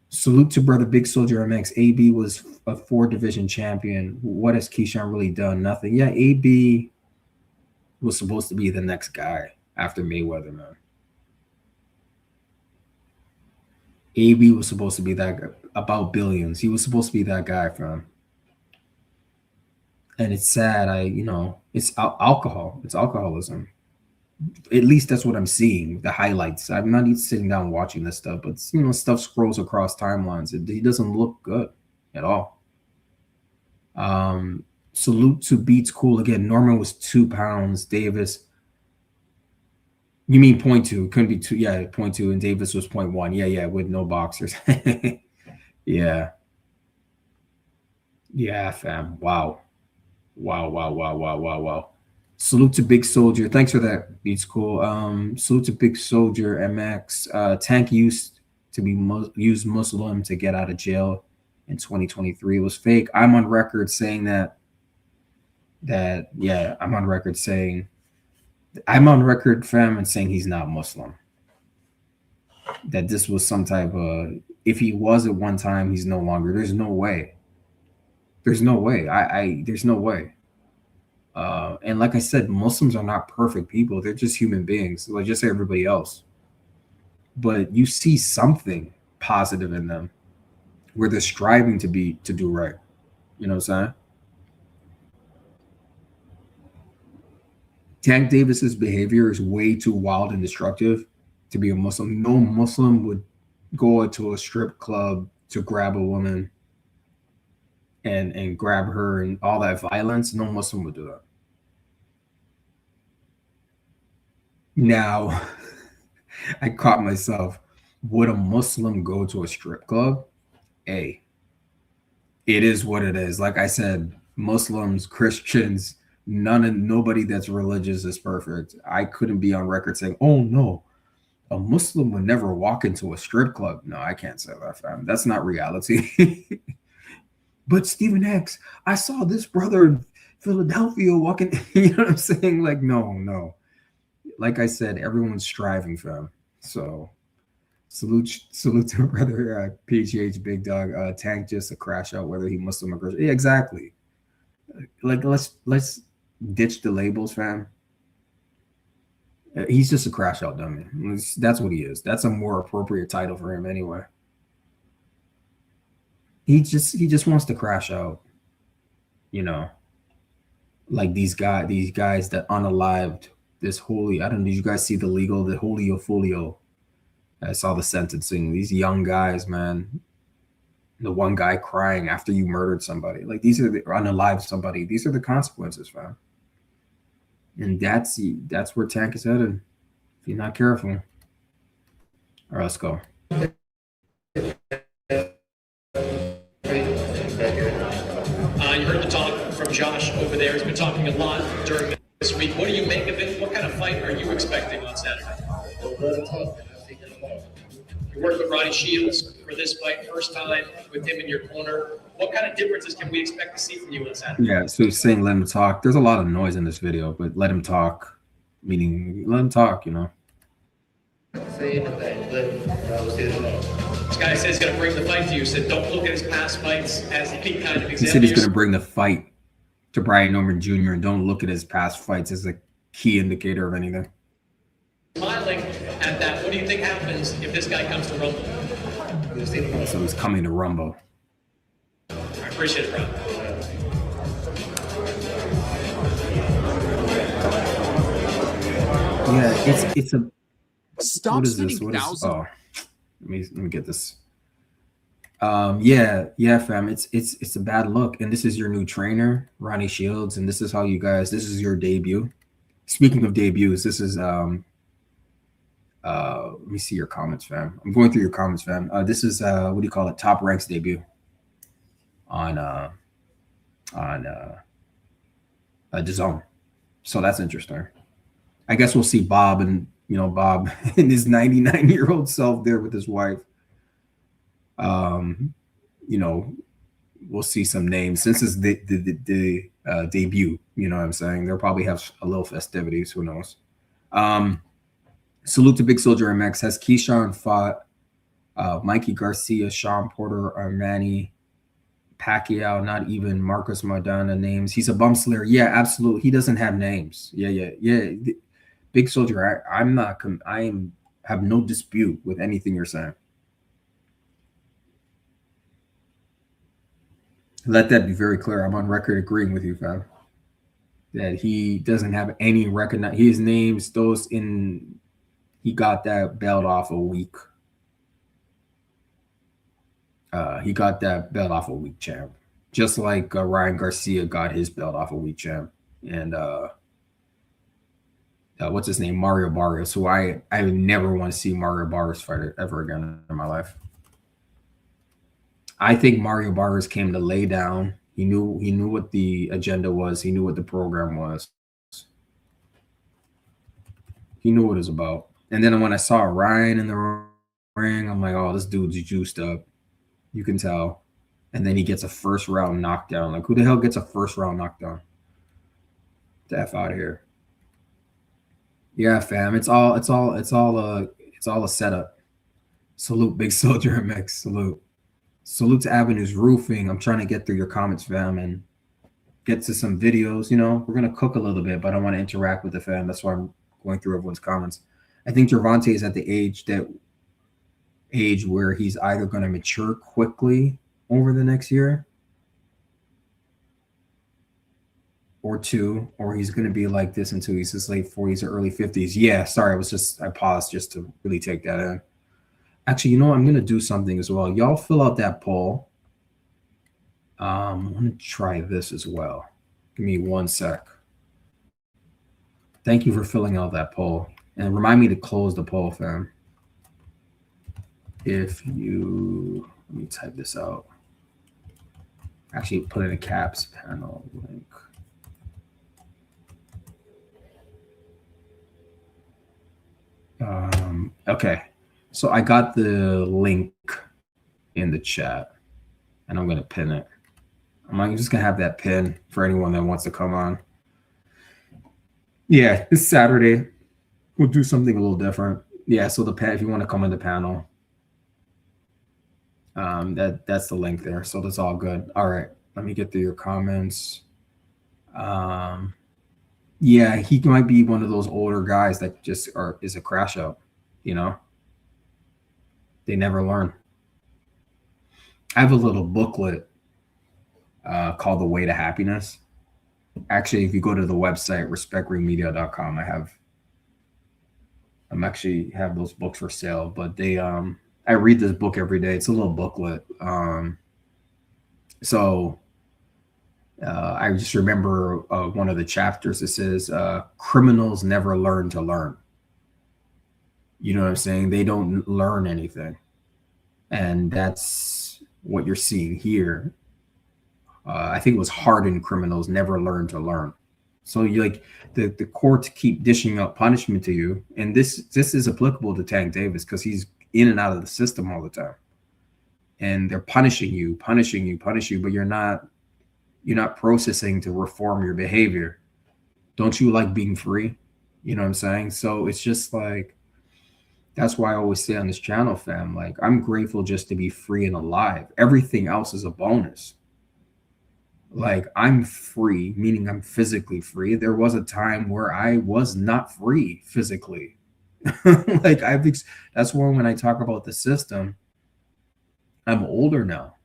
A: Salute to brother Big Soldier MX. AB was a 4-division champion. What has Keyshawn really done? Nothing. Yeah, AB was supposed to be the next guy after Mayweather, man. AB was supposed to be that guy, about billions. He was supposed to be that guy, fam. And it's sad. It's alcohol. It's alcoholism. At least that's what I'm seeing. The highlights. I'm not even sitting down watching this stuff, but stuff scrolls across timelines. He doesn't look good at all. Salute to Beats Cool again. Norman was 2 pounds. Davis. You mean 0.2? Couldn't be 2. Yeah, 0.2, and Davis was 0.1. Yeah, with no boxers. Yeah, fam. Wow. Salute to Big Soldier. Thanks for that, Beats Cool. Salute to Big Soldier MX. Tank used to be used Muslim to get out of jail in 2023. It was fake. I'm on record saying I'm on record, fam, and saying he's not Muslim. That this was some type of, if he was at one time, he's no longer. There's no way. There's no way. There's no way. And like I said, Muslims are not perfect people. They're just human beings, like just everybody else. But you see something positive in them where they're striving to do right. You know what I'm saying? Tank Davis's behavior is way too wild and destructive to be a Muslim. No Muslim would go to a strip club to grab a woman and grab her and all that violence. No Muslim would do that. Now, I caught myself. Would a Muslim go to a strip club? It is what it is. Like I said, Muslims, Christians, nobody that's religious is perfect. I couldn't be on record saying, oh no, a Muslim would never walk into a strip club. No, I can't say that, fam. That's not reality. But Stephen X, I saw this brother in Philadelphia walking. You know what I'm saying? Like, no. Like I said, everyone's striving, fam. So salute to brother PGH Big Dog. Tank just a crash out, whether he Muslim or Christian. Yeah, exactly. Like let's ditch the labels, fam. He's just a crash out dummy. That's what he is. That's a more appropriate title for him anyway. He just wants to crash out, like these guys that unalived this holy. I don't know. Did you guys see the Julio Folio? I saw the sentencing. These young guys, man. The one guy crying after you murdered somebody. Like these are unalived somebody. These are the consequences, fam. And that's where Tank is headed. If you're not careful. All right, let's go.
D: You heard the talk from Josh over there. He's been talking a lot during this week. What do you make of it? What kind of fight are you expecting on Saturday? You worked with Ronnie Shields for this fight, first time with him in your corner. What kind of differences can we expect to see from you on Saturday?
A: Yeah, so he's saying let him talk. There's a lot of noise in this video, but let him talk, meaning let him talk,
D: This guy says he's going to bring the fight to you. Said don't look at his past fights as any kind of example.
A: He said he's going to bring the fight to Brian Norman Jr. and don't look at his past fights as a key indicator of anything.
D: Smiling at that. What do you think happens if this guy comes to Rumble?
A: So he's coming to Rumble.
D: I appreciate it, bro.
A: Yeah, it's a.
E: Stop spending thousands.
A: Oh, let me get this. Yeah, fam. It's a bad look, and this is your new trainer, Ronnie Shields, and this is how you guys. This is your debut. Speaking of debuts, this is Let me see your comments, fam. I'm going through your comments, fam. This is what do you call it? Top Rank's debut on DAZN. So that's interesting. I guess we'll see Bob and Bob and his 99-year-old self there with his wife. We'll see some names since it's the debut. You know what I'm saying? They'll probably have a little festivities. Who knows? Salute to Big Soldier MX. Has Keyshawn fought Mikey Garcia, Sean Porter, Armani, Pacquiao, not even Marcus Maidana names? He's a bum slayer. Yeah, absolutely. He doesn't have names. Yeah. Big Soldier, I have no dispute with anything you're saying. Let that be very clear. I'm on record agreeing with you, fam. That he doesn't have any recognize. His names, those in. He got that belt off a week. He got that belt off a week champ, just like Ryan Garcia got his belt off a week champ, and what's his name, Mario Barrios, who I never want to see Mario Barrios fight ever again in my life. I think Mario Barrios came to lay down. He knew what the agenda was. He knew what the program was. He knew what it was about. And then when I saw Ryan in the ring, I'm like, oh, this dude's juiced up. You can tell. And then he gets a first round knockdown. Like, who the hell gets a first round knockdown? Get the F out of here. Yeah, fam. It's all a setup. Salute, Big Soldier MX. Salute. Salute to Avenues Roofing. I'm trying to get through your comments, fam, and get to some videos. We're gonna cook a little bit, but I want to interact with the fam. That's why I'm going through everyone's comments. I think Gervonta is at the age where he's either going to mature quickly over the next year or two, or he's going to be like this until he's his late 40s or early 50s. Yeah, sorry, I paused just to really take that in. Actually, I'm going to do something as well. Y'all fill out that poll. I'm going to try this as well. Give me 1 sec. Thank you for filling out that poll. And remind me to close the poll, fam. Let me type this out. Actually, put in a caps panel link. Okay. So I got the link in the chat, and I'm going to pin it. I'm just going to have that pin for anyone that wants to come on. Yeah, this Saturday, we'll do something a little different. Yeah, so if you want to come on the panel, that's the link there. So that's all good. All right, let me get through your comments. Yeah, he might be one of those older guys that just is a crash out, They never learn. I have a little booklet called The Way to Happiness. Actually, if you go to the website, respectringmedia.com, I'm actually have those books for sale, but I read this book every day. It's a little booklet. I just remember one of the chapters that says, criminals never learn to learn. You know what I'm saying? They don't learn anything. And that's what you're seeing here. I think it was hardened criminals never learn to learn. So the courts keep dishing out punishment to you. And this is applicable to Tank Davis because he's in and out of the system all the time. And they're punishing you, but you're not processing to reform your behavior. Don't you like being free? You know what I'm saying? So it's just like, that's why I always say on this channel, fam, like, I'm grateful just to be free and alive. Everything else is a bonus. Like, I'm free, meaning I'm physically free. There was a time where I was not free physically. Like, that's why when I talk about the system, I'm older now.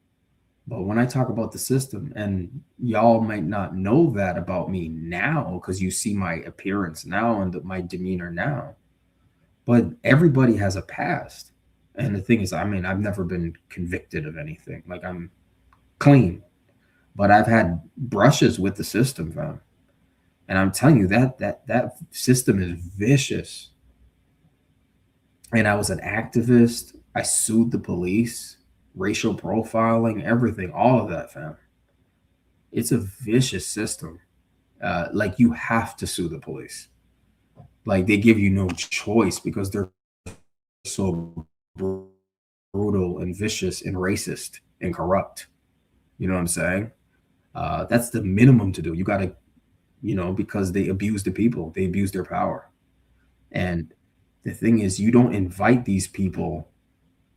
A: But when I talk about the system, and y'all might not know that about me now because you see my appearance now and my demeanor now, but everybody has a past. And the thing is, I've never been convicted of anything. Like, I'm clean, but I've had brushes with the system, fam. And I'm telling you that system is vicious. And I was an activist. I sued the police, racial profiling, everything, all of that, fam. It's a vicious system. Like you have to sue the police. Like they give you no choice because they're so brutal and vicious and racist and corrupt. You know what I'm saying? That's the minimum to do. You got to, because they abuse the people, they abuse their power. And the thing is, you don't invite these people,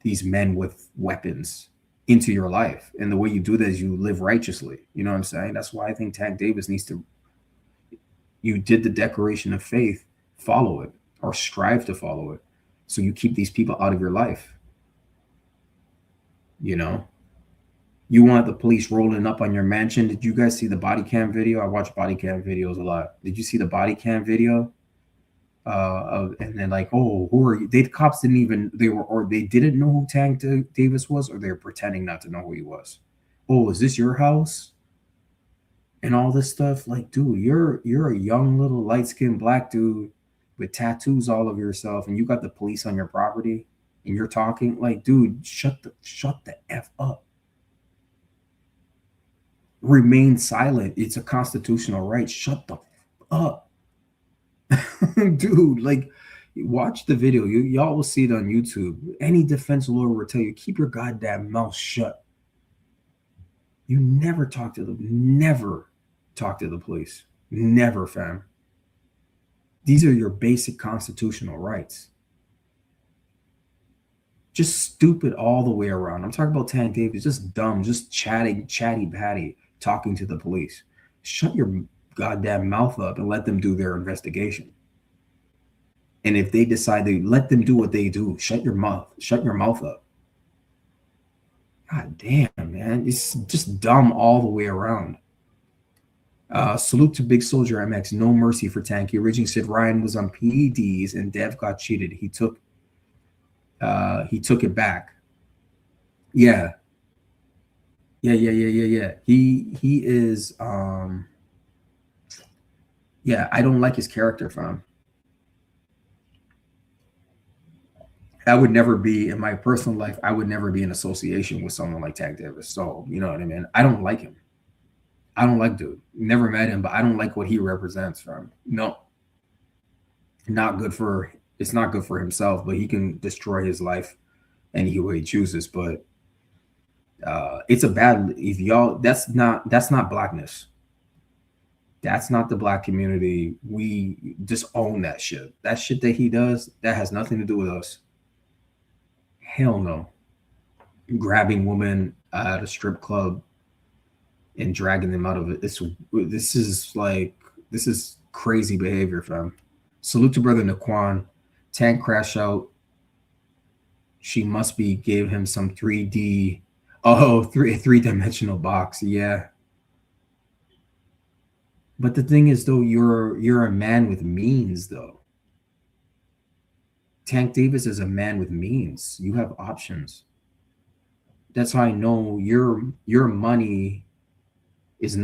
A: these men with weapons, into your life. And the way you do that is you live righteously. You know what I'm saying? That's why I think Tank Davis needs to, you did the declaration of faith, follow it or strive to follow it. So you keep these people out of your life. You want the police rolling up on your mansion. Did you guys see the body cam video? I watch body cam videos a lot. Did you see the body cam video? And then like, oh, who are you? The cops didn't even, they didn't know who Tank Davis was, or they were pretending not to know who he was. Oh, is this your house? And all this stuff. Like, dude, you're a young little light-skinned black dude with tattoos all over yourself, and you got the police on your property, and you're talking like, dude, shut the F up. Remain silent. It's a constitutional right. Shut the F up. Dude, like, watch the video. Y'all will see it on YouTube. Any defense lawyer will tell you, keep your goddamn mouth shut. You never talk to the police. Never, fam. These are your basic constitutional rights. Just stupid all the way around. I'm talking about Tank Davis, just dumb, just chatty patty, talking to the police. Shut your goddamn mouth up and let them do their investigation. And if they decide to let them do what they do, shut your mouth up. God damn, man. It's just dumb all the way around. Salute to Big Soldier MX. No mercy for Tank. He originally said Ryan was on PEDs and Dev got cheated. He took it back. Yeah. He is I don't like his character, fam. I would never be, in my personal life, I would never be in association with someone like Tank Davis. So, you know what I mean? I don't like him. I don't like dude. Never met him, but I don't like what he represents, fam. No. It's not good for himself, but he can destroy his life any way he chooses. But it's a bad, if y'all, that's not blackness. That's not the black community. We just own that shit. That shit that he does, that has nothing to do with us. Hell no. Grabbing women at a strip club and dragging them out of it. This is crazy behavior, fam. Salute to brother Naquan. Tank crash out. She must be gave him some 3D. Oh, three-dimensional box. Yeah. But the thing is, though, you're a man with means, though. Tank Davis is a man with means. You have options. That's how I know your money is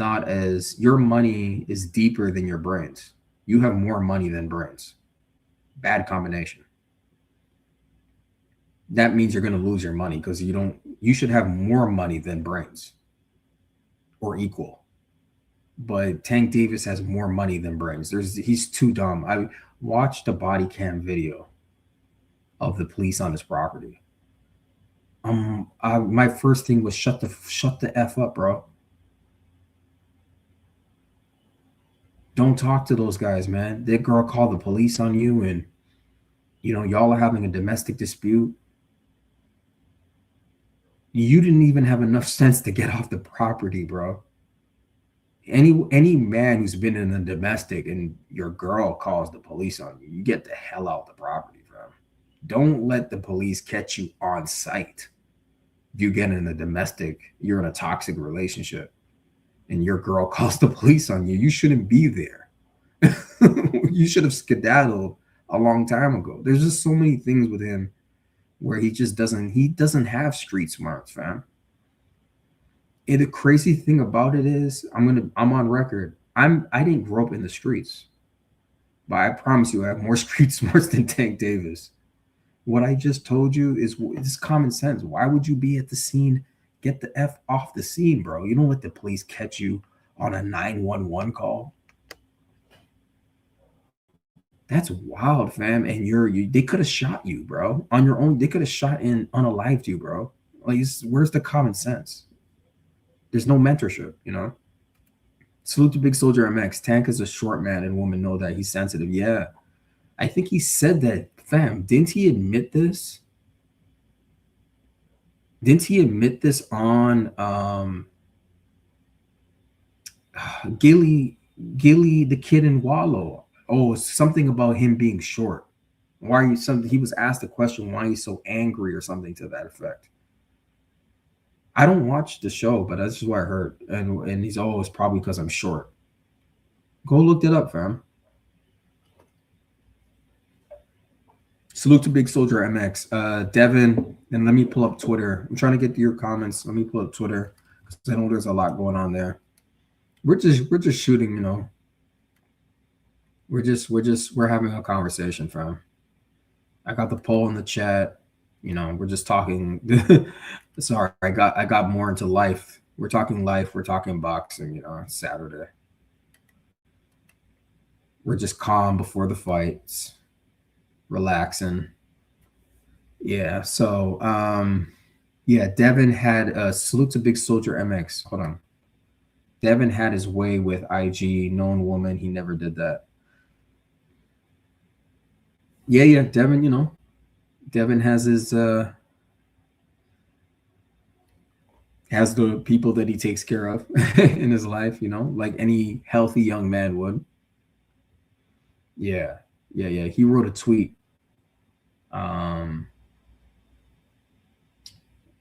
A: your money is deeper than your brains. You have more money than brains. Bad combination. That means you're going to lose your money because you should have more money than brains or equal. But Tank Davis has more money than brains. He's too dumb. I watched a body cam video of the police on his property. My first thing was shut the F up, bro. Don't talk to those guys, man. That girl called the police on you, and y'all are having a domestic dispute. You didn't even have enough sense to get off the property, bro. Any man who's been in a domestic and your girl calls the police on you, you get the hell out the property, bro. Don't let the police catch you on site. If you get in a domestic, you're in a toxic relationship, and your girl calls the police on you, you shouldn't be there. You should have skedaddled a long time ago. There's just so many things with him where he doesn't have street smarts, fam. And the crazy thing about it is, I'm on record. I didn't grow up in the streets, but I promise you I have more street smarts than Tank Davis. What I just told you is common sense. Why would you be at the scene? Get the F off the scene, bro. You don't let the police catch you on a 911 call. That's wild, fam. And they could have shot you, bro, on your own. They could have shot and unalived you, bro. Like, where's the common sense? There's no mentorship, you know. Salute to Big Soldier MX. Tank is a short man, and women know that he's sensitive. Yeah, I think he said that, fam. Didn't he admit this? Didn't he admit this on Gilly the Kid in Wallow? Oh, something about him being short. Why are you something? He was asked a question, why are you so angry or something to that effect. I don't watch the show, but that's just what I heard. And he's always probably because I'm short. Go look it up, fam. Salute to Big Soldier MX. Devin, and let me pull up Twitter. I'm trying to get to your comments. Let me pull up Twitter because I know there's a lot going on there. We're just shooting, you know. We're having a conversation, fam. I got the poll in the chat. You know, we're just talking. Sorry, I got more into life. We're talking life. We're talking boxing. You know, Saturday. We're just calm before the fights, relaxing. Yeah. So, yeah. Devin had a salute to Big Soldier MX. Hold on. Devin had his way with IG, known woman. He never did that. Yeah. Devin, you know, Devin has his has the people that he takes care of in his life, you know, like any healthy young man would. Yeah. He wrote a tweet.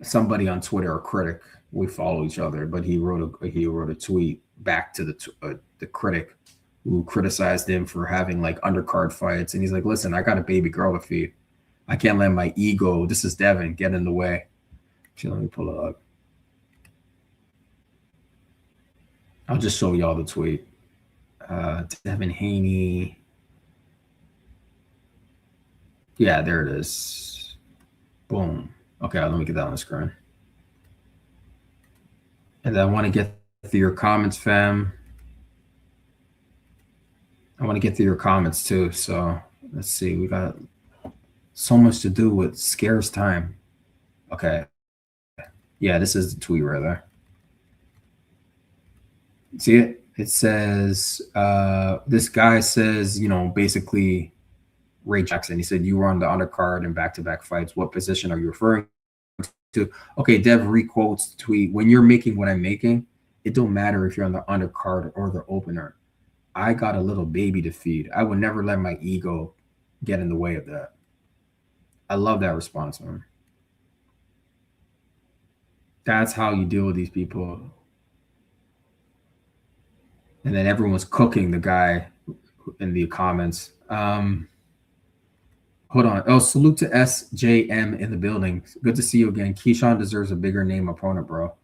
A: Somebody on Twitter, a critic, we follow each other, but he wrote a tweet back to the critic who criticized him for having like undercard fights, and he's like, listen, I got a baby girl to feed. I can't let my ego, this is Devin, get in the way. So let me pull it up. I'll just show y'all the tweet. Devin Haney. Yeah, there it is. Boom. Okay, let me get that on the screen. And I want to get through your comments, fam. I want to get through your comments too. So let's see. We got so much to do with scarce time. Okay. Yeah, this is the tweet right there. See it? It says, this guy says, you know, basically Ray Jackson. He said, you were on the undercard in back-to-back fights. What position are you referring to? Okay, Dev requotes the tweet. When you're making what I'm making, it don't matter if you're on the undercard or the opener. I got a little baby to feed. I would never let my ego get in the way of that. I love that response, man. That's how you deal with these people. And then everyone's cooking the guy in the comments. Hold on. Oh, salute to SJM in the building. Good to see you again. Keyshawn deserves a bigger name opponent, bro.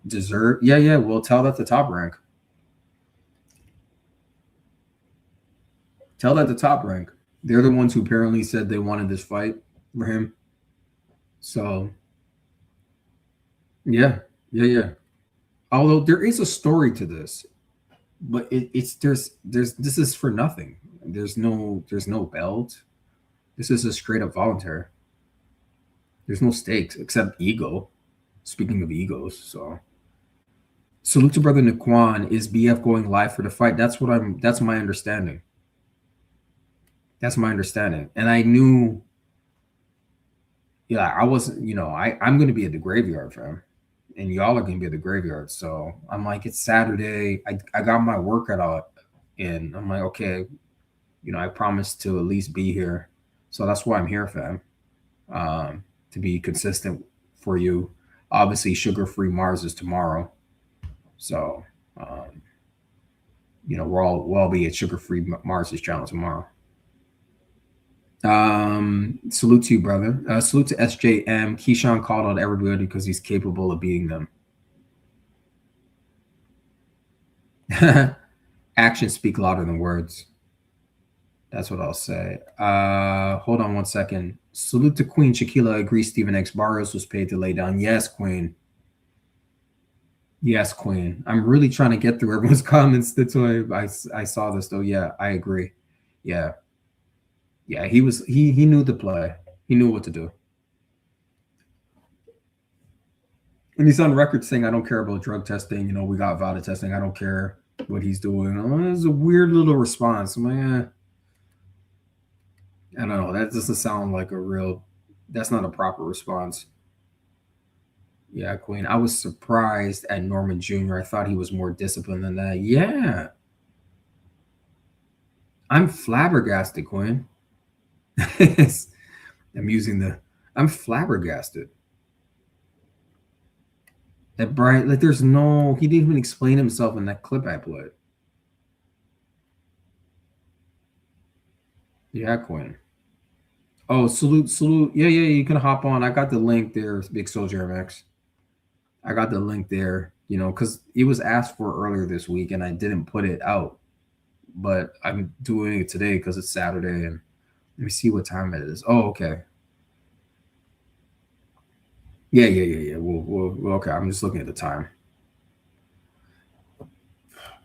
A: Deserve? Yeah. We'll tell that the top rank. Tell that the top rank. They're the ones who apparently said they wanted this fight for him. So, yeah. Although there is a story to this, but this is for nothing. There's no belt. This is a straight up voluntary. There's no stakes except ego. Speaking of egos, so salute to brother Naquan. Is BF going live for the fight? That's my understanding. That's my understanding. And I knew, yeah, I wasn't, you know, I'm going to be at the graveyard, fam. And y'all are going to be at the graveyard. So I'm like, it's Saturday. I got my workout out in. I'm like, okay, you know, I promised to at least be here. So that's why I'm here, fam. To be consistent for you. Obviously, sugar-free Mars is tomorrow. So, you know, we'll all be at sugar-free Mars's channel tomorrow. Salute to you, brother. Salute to SJM. Keyshawn called out everybody because he's capable of beating them. Actions speak louder than words. That's what I'll say. Hold on one second. Salute to Queen Shaquila. Agrees Stephen X. Barrios was paid to lay down. Yes, Queen. Yes, Queen. I'm really trying to get through everyone's comments. That's why I saw this though. Yeah, I agree. Yeah. Yeah, he knew the play. He knew what to do. And he's on record saying, I don't care about drug testing. You know, we got VADA testing. I don't care what he's doing. Oh, it's a weird little response. I'm like, I don't know. That doesn't sound like that's not a proper response. Yeah, Queen. I was surprised at Norman Jr. I thought he was more disciplined than that. Yeah. I'm flabbergasted, Quinn. I'm flabbergasted. That Brian, like, he didn't even explain himself in that clip I played. Yeah, Quinn. Oh, salute. Yeah, you can hop on. I got the link there, Big Soldier MX. I got the link there, you know, because it was asked for earlier this week and I didn't put it out. But I'm doing it today because it's Saturday, and let me see what time it is. Oh, okay. Yeah. Well, okay. I'm just looking at the time.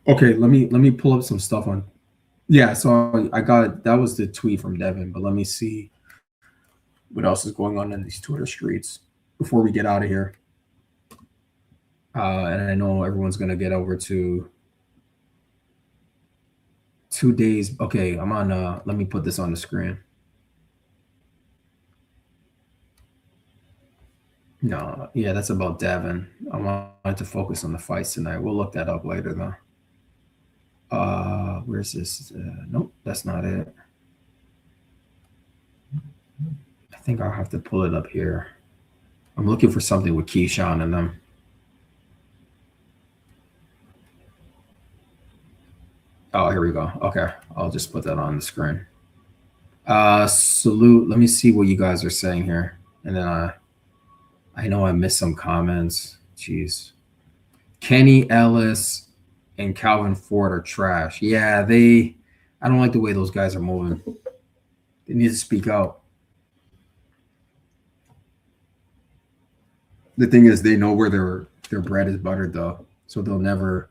A: Okay, let me pull up some stuff on. Yeah, so that was the tweet from Devin, but let me see what else is going on in these Twitter streets before we get out of here. And I know everyone's gonna get over to 2 days. Okay, I'm on. Let me put this on the screen. No, yeah, that's about Devin. I wanted to focus on the fights tonight. We'll look that up later, though. Where's this? Nope, that's not it. I think I'll have to pull it up here. I'm looking for something with Keyshawn and them. Oh, here we go. Okay, I'll just put that on the screen. Salute. Let me see what you guys are saying here, and then I know I missed some comments. Jeez. Kenny Ellis and Calvin Ford are trash. Yeah, I don't like the way those guys are moving. They need to speak out. The thing is, they know where their bread is buttered, though, so they're never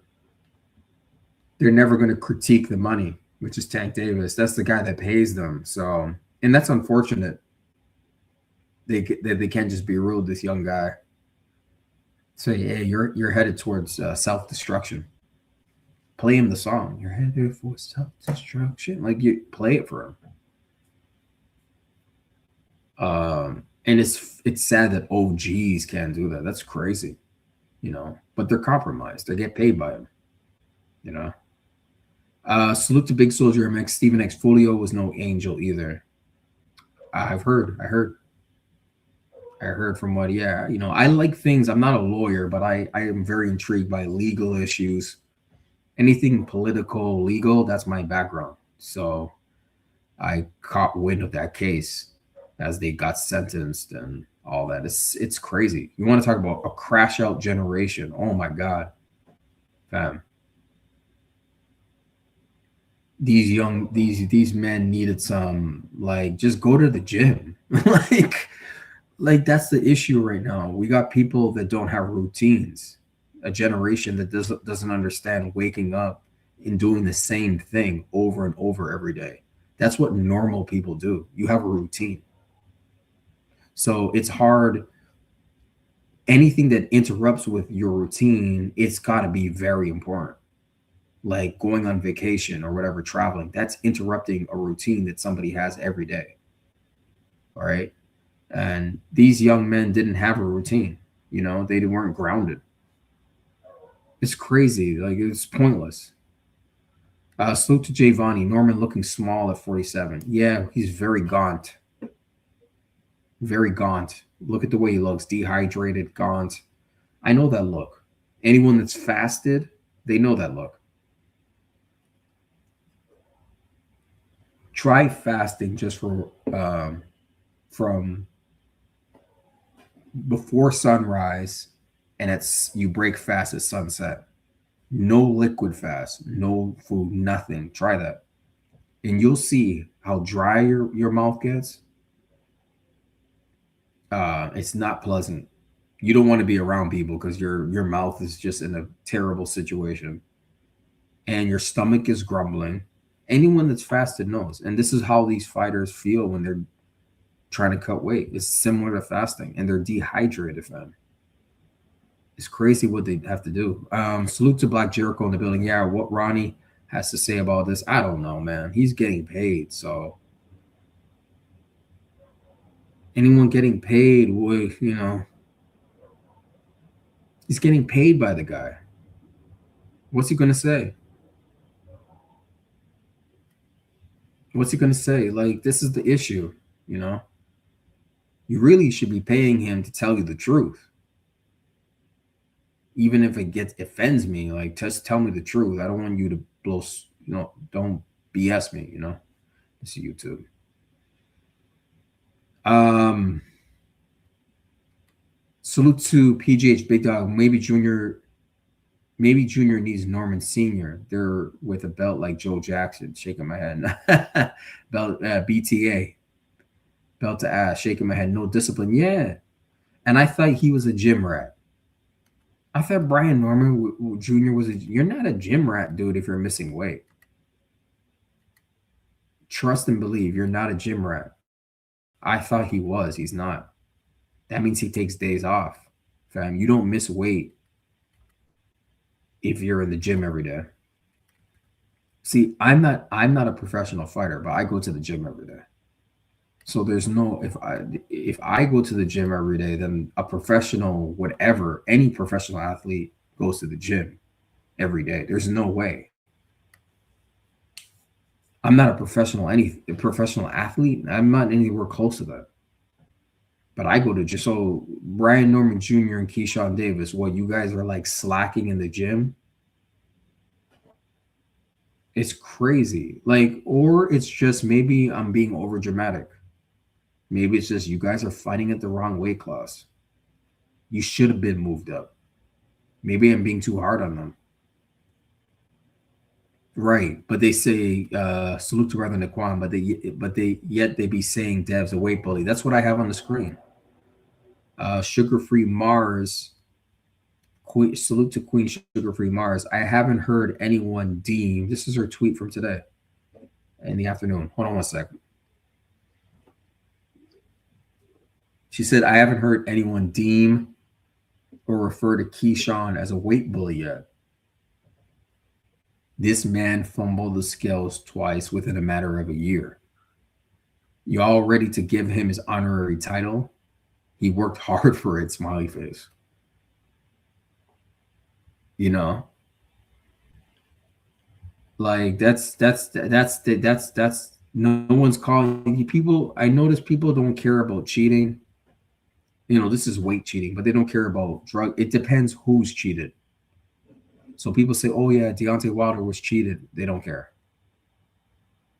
A: going to critique the money, which is Tank Davis. That's the guy that pays them. So, and that's unfortunate. They can't just be rude. This young guy say, "Hey, you're headed towards self-destruction." Play him the song. You're headed for self-destruction. Like, you play it for him. And it's sad that OGs can't do that. That's crazy, you know. But they're compromised. They get paid by him, you know. Salute to Big Soldier MX. Stephen X. Folio was no angel either. I heard from what, yeah, you know, I like things. I'm not a lawyer, but I am very intrigued by legal issues. Anything political, legal, that's my background. So I caught wind of that case as they got sentenced and all that. It's crazy. You want to talk about a crash out generation? Oh my God, fam. These men needed some, like, just go to the gym. like that's the issue right now. We got people that don't have routines, a generation that doesn't understand waking up and doing the same thing over and over every day. That's what normal people do. You have a routine. So it's hard. Anything that interrupts with your routine, it's got to be very important. Like going on vacation or whatever, traveling, that's interrupting a routine that somebody has every day. All right. And these young men didn't have a routine. You know, they weren't grounded. It's crazy. Like, it's pointless. Salute to Javani. Norman looking small at 47. Yeah, he's very gaunt. Very gaunt. Look at the way he looks. Dehydrated, gaunt. I know that look. Anyone that's fasted, they know that look. Try fasting just for from before sunrise, and you break fast at sunset. No liquid fast, no food, nothing. Try that. and you'll see how dry your mouth gets. It's not pleasant. You don't want to be around people because your mouth is just in a terrible situation, and your stomach is grumbling. Anyone that's fasted knows, and this is how these fighters feel when they're trying to cut weight. It's similar to fasting, and they're dehydrated, fam. It's crazy what they have to do. Salute to Black Jericho in the building. Yeah, what Ronnie has to say about this, I don't know, man. He's getting paid, so anyone getting paid would, he's getting paid by the guy. What's he gonna say? What's he gonna say? Like, this is the issue, You really should be paying him to tell you the truth. Even if it offends me, like, just tell me the truth. I don't want you to blow, don't BS me, This is YouTube. Salute to PGH Big Dog. Maybe Junior needs Norman Senior. They're with a belt like Joe Jackson. Shaking my head. Belt BTA. Belt to ass. Shaking my head. No discipline. Yeah. And I thought he was a gym rat. I thought Brian Norman Jr. was you're not a gym rat, dude, if you're missing weight. Trust and believe you're not a gym rat. I thought he was. He's not. That means he takes days off. Fam, you don't miss weight if you're in the gym every day. See, I'm not a professional fighter, but I go to the gym every day. So there's no, if I go to the gym every day, then a professional, whatever, any professional athlete goes to the gym every day. There's no way. I'm not a professional athlete. I'm not anywhere close to that. But I go to gym. So Brian Norman Jr. and Keyshawn Davis, what, you guys are like slacking in the gym? It's crazy. Like, or it's just maybe I'm being over dramatic. Maybe it's just you guys are fighting at the wrong weight class. You should have been moved up. Maybe I'm being too hard on them. Right, but they say salute to Brother Naquan, but they be saying Dev's a weight bully. That's what I have on the screen. Sugar-free Mars. Salute to Queen Sugar-free Mars. I haven't heard anyone deem. This is her tweet from today in the afternoon. Hold on one second. She said, I haven't heard anyone deem or refer to Keyshawn as a weight bully yet. This man fumbled the scales twice within a matter of a year. You all ready to give him his honorary title? He worked hard for it, smiley face. Like that's no one's calling people. I notice people don't care about cheating. This is weight cheating, but they don't care about drug. It depends who's cheated. So people say, oh yeah, Deontay Wilder was cheated. They don't care.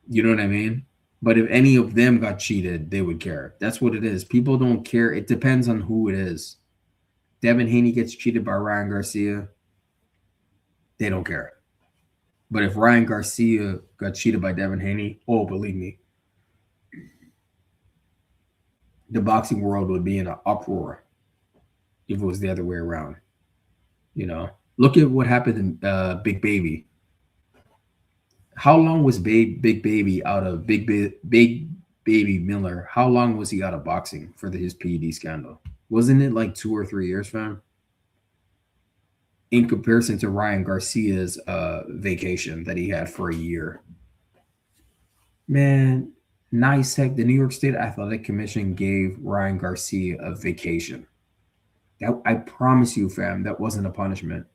A: You know what I mean? But if any of them got cheated, they would care. That's what it is. People don't care. It depends on who it is. Devin Haney gets cheated by Ryan Garcia. They don't care. But if Ryan Garcia got cheated by Devin Haney, oh, believe me, the boxing world would be in an uproar if it was the other way around. Look at what happened in Big Baby. How long was Big Baby out of Big Baby Miller? How long was he out of boxing for his PED scandal? Wasn't it like 2 or 3 years, fam? In comparison to Ryan Garcia's vacation that he had for a year. Man, NYSEC, the New York State Athletic Commission, gave Ryan Garcia a vacation. I promise you, fam, that wasn't a punishment.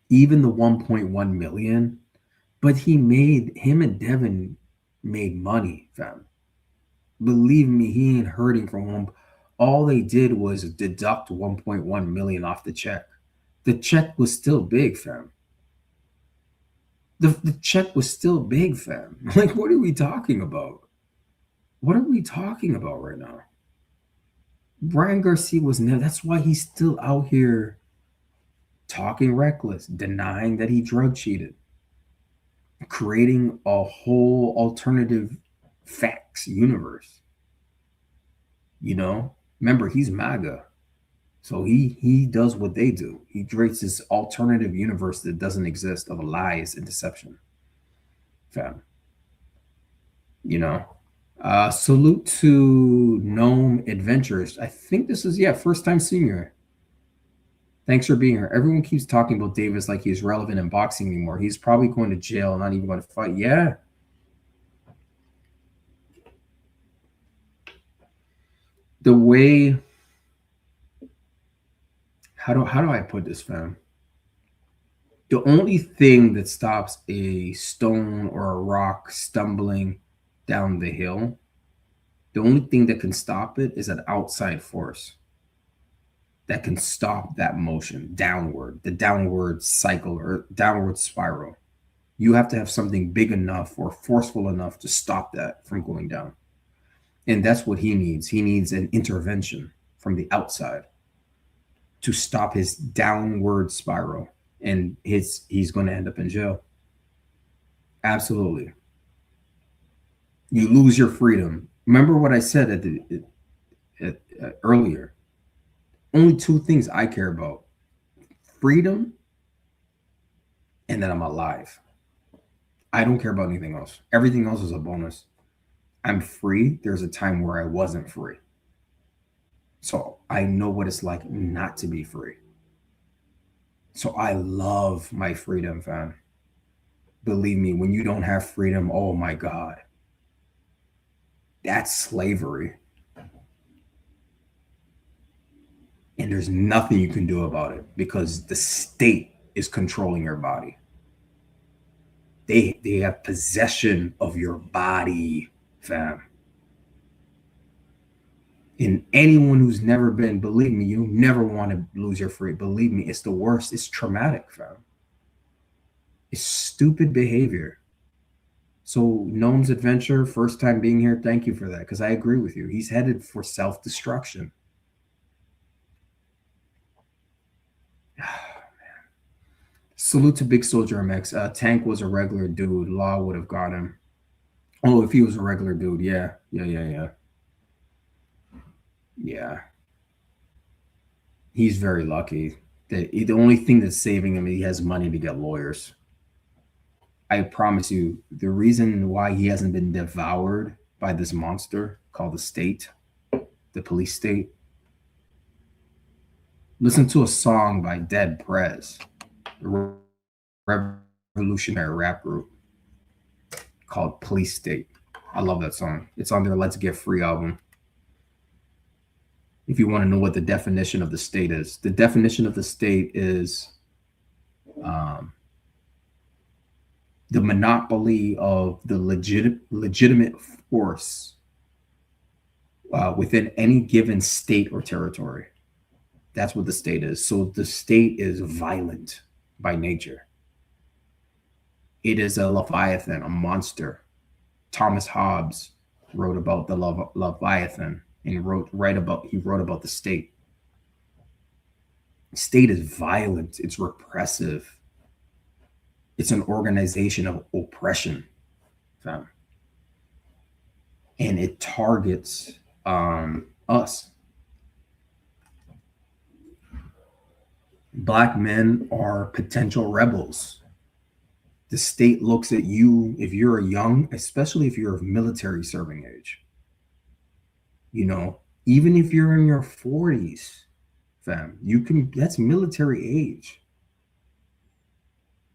A: Even the 1.1 million, but him and Devin made money, fam. Believe me, he ain't hurting from one. All they did was deduct 1.1 million off the check. The check was still big, fam. The check was still big, fam. Like, what are we talking about? What are we talking about right now? Brian Garcia was never. That's why he's still out here talking reckless, denying that he drug cheated. creating a whole alternative facts universe. You know, remember, he's MAGA. So he does what they do. He creates this alternative universe that doesn't exist of lies and deception. Fam. You know. Salute to Gnome Adventures. I think this is, first time senior. Thanks for being here. Everyone keeps talking about Davis like he's relevant in boxing anymore. He's probably going to jail, not even going to fight. Yeah. The way, how do I put this, fam? The only thing that stops a stone or a rock stumbling down the hill, the only thing that can stop it is an outside force that can stop that motion downward, the downward cycle or downward spiral. You have to have something big enough or forceful enough to stop that from going down. And that's what he needs. He needs an intervention from the outside to stop his downward spiral. And he's going to end up in jail. Absolutely. You lose your freedom. Remember what I said earlier. Only two things I care about: freedom and that I'm alive. I don't care about anything else. Everything else is a bonus. I'm free. There's a time where I wasn't free. So I know what it's like not to be free. So I love my freedom, fam. Believe me, when you don't have freedom, oh my God, that's slavery. And there's nothing you can do about it because the state is controlling your body. They have possession of your body, fam. And anyone who's never been, believe me, you never want to lose your freedom. Believe me, it's the worst. It's traumatic, fam. It's stupid behavior. So Gnome's Adventure, first time being here, thank you for that, because I agree with you. He's headed for self-destruction. Salute to Big Soldier MX. Tank was a regular dude. Law would have got him. Oh, if he was a regular dude, yeah. He's very lucky. The only thing that's saving him, he has money to get lawyers. I promise you, the reason why he hasn't been devoured by this monster called the state, the police state. Listen to a song by Dead Prez, a revolutionary rap group called Police State. I love that song. It's on their Let's Get Free album. If you want to know what the definition of the state is, the definition of the state is the monopoly of the legitimate force within any given state or territory. That's what the state is. So the state is violent by nature. It is a Leviathan, a monster. Thomas Hobbes wrote about the Leviathan and he wrote about the state. The state is violent. It's repressive. It's an organization of oppression. And it targets us. Black men are potential rebels. The state looks at you if you're young, especially if you're of military serving age. You know, even if you're in your 40s, fam, that's military age.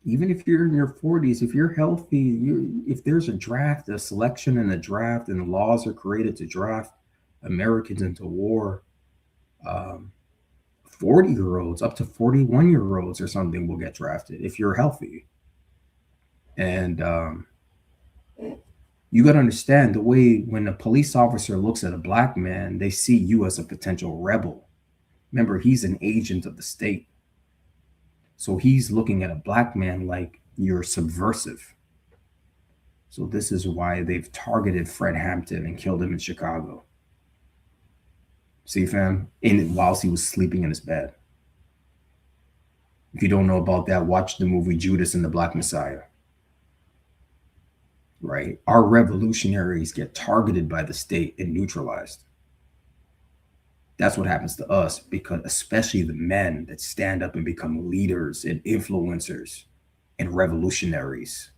A: Even if you're in your 40s, if you're healthy, if there's a draft, a selection and a draft, and laws are created to draft Americans into war, 40-year-olds up to 41-year-olds or something will get drafted if you're healthy. And you got to understand the way when a police officer looks at a black man, they see you as a potential rebel. Remember, he's an agent of the state. So he's looking at a black man like you're subversive. So this is why they've targeted Fred Hampton and killed him in Chicago. See, fam? Whilst he was sleeping in his bed. If you don't know about that, watch the movie Judas and the Black Messiah. right? Our revolutionaries get targeted by the state and neutralized. That's what happens to us, because especially the men that stand up and become leaders and influencers and revolutionaries,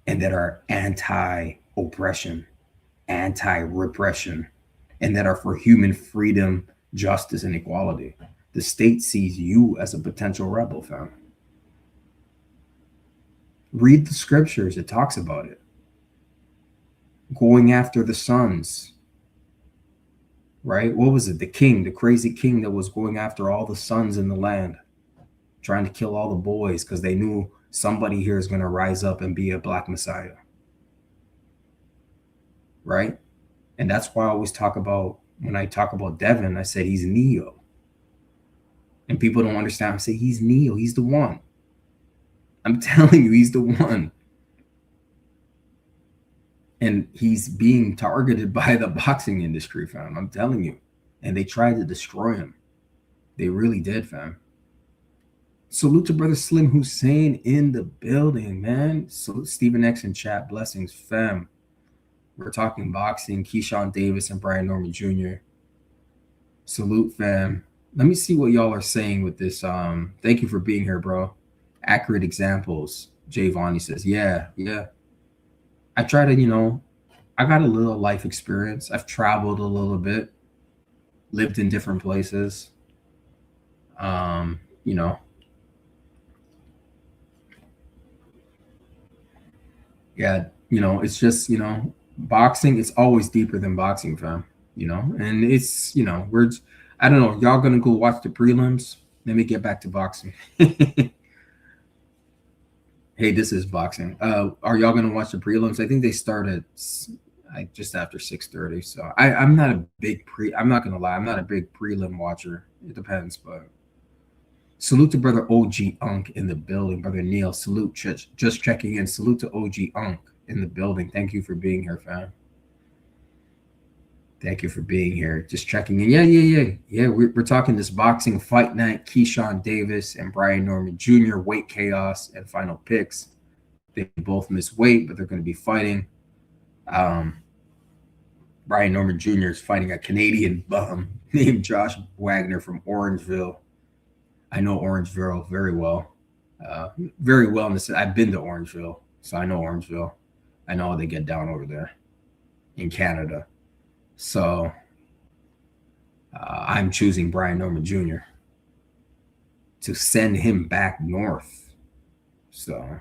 A: and that are anti-oppression, anti-repression, and that are for human freedom, justice, and equality. The state sees you as a potential rebel, fam. Read the scriptures, it talks about it. Going after the sons, right? What was it? The king, the crazy king that was going after all the sons in the land, trying to kill all the boys because they knew somebody here is going to rise up and be a black messiah, right? And that's why I always talk about, when I talk about Devin, I said he's Neo. And people don't understand. I say he's Neo. He's the one. I'm telling you, he's the one. And he's being targeted by the boxing industry, fam. I'm telling you. And they tried to destroy him. They really did, fam. Salute to brother Slim Hussein in the building, man. Salute Stephen X in chat. Blessings, fam. We're talking boxing. Keyshawn Davis and Brian Norman Jr. Salute, fam. Let me see what y'all are saying with this. Thank you for being here, bro. Accurate examples. Jay Vonnie says, yeah. I try to, I got a little life experience. I've traveled a little bit, lived in different places. Yeah, it's just, boxing, it's always deeper than boxing, fam, and it's, I don't know, y'all gonna go watch the prelims? Let me get back to boxing. Hey, this is boxing. Are y'all gonna watch the prelims? I think they start at just after 6:30. So I'm not a big I'm not gonna lie, I'm not a big prelim watcher. It depends, but salute to brother OG Unk in the building. Brother Neil, salute, just checking in. Salute to OG Unk in the building. Thank you for being here, fam. Thank you for being here. Just checking in. Yeah. We're talking this boxing fight night. Keyshawn Davis and Brian Norman Jr. weight chaos and final picks. They both miss weight, but they're going to be fighting. Brian Norman Jr. is fighting a Canadian bum named Josh Wagner from Orangeville. I know Orangeville very well. Very well in the sense, I've been to Orangeville, so I know Orangeville. I know how they get down over there in Canada. So I'm choosing Brian Norman Jr. to send him back north. So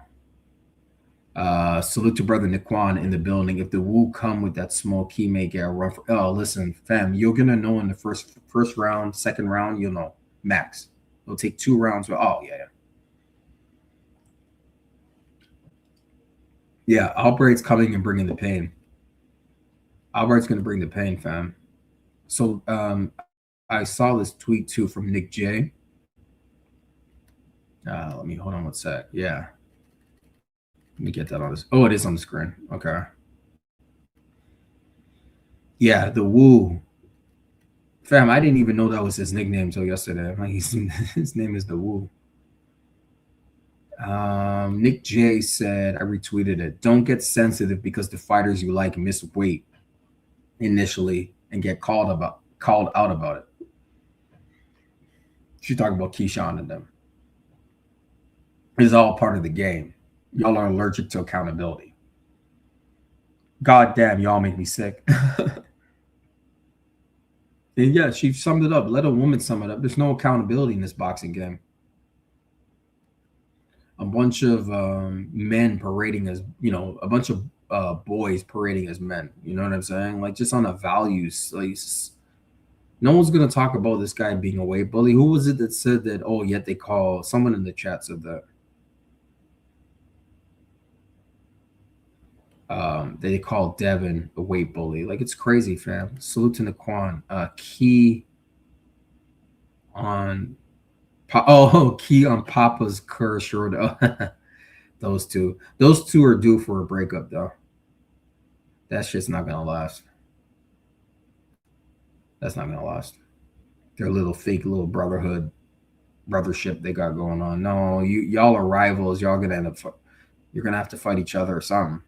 A: salute to brother Nikwan in the building. If the Wu come with that smoke, he may get a run for. Oh, listen, fam, you're gonna know in the first round, second round, you'll know max. It'll take 2 rounds. But yeah. Albright's coming and bringing the pain. Albert's going to bring the pain, fam. So I saw this tweet too from Nick J. Let me hold on one sec. Yeah. Let me get that on this. Oh, it is on the screen. Okay. Yeah, the Wu. Fam, I didn't even know that was his nickname until yesterday. His name is the Wu. Nick J said, I retweeted it. Don't get sensitive because the fighters you like miss weight initially and get called out about it. She's talking about Keyshawn and them. It's all part of the game. Y'all are allergic to accountability. God damn, y'all make me sick. And yeah, she summed it up. Let a woman sum it up. There's no accountability in this boxing game. A bunch of men parading as, a bunch of boys parading as men. You know what I'm saying? Like, just on a values. Like, no one's going to talk about this guy being a weight bully. Who was it that said that? Oh, yet they call, someone in the chat said that. They call Devin a weight bully. Like, it's crazy, fam. Salute to Naquan. Key on Papa's curse. Those two are due for a breakup, though. That shit's not gonna last. That's not gonna last. Their little fake little brothership they got going on. No, y'all are rivals. Y'all gonna end up. You're gonna have to fight each other or something.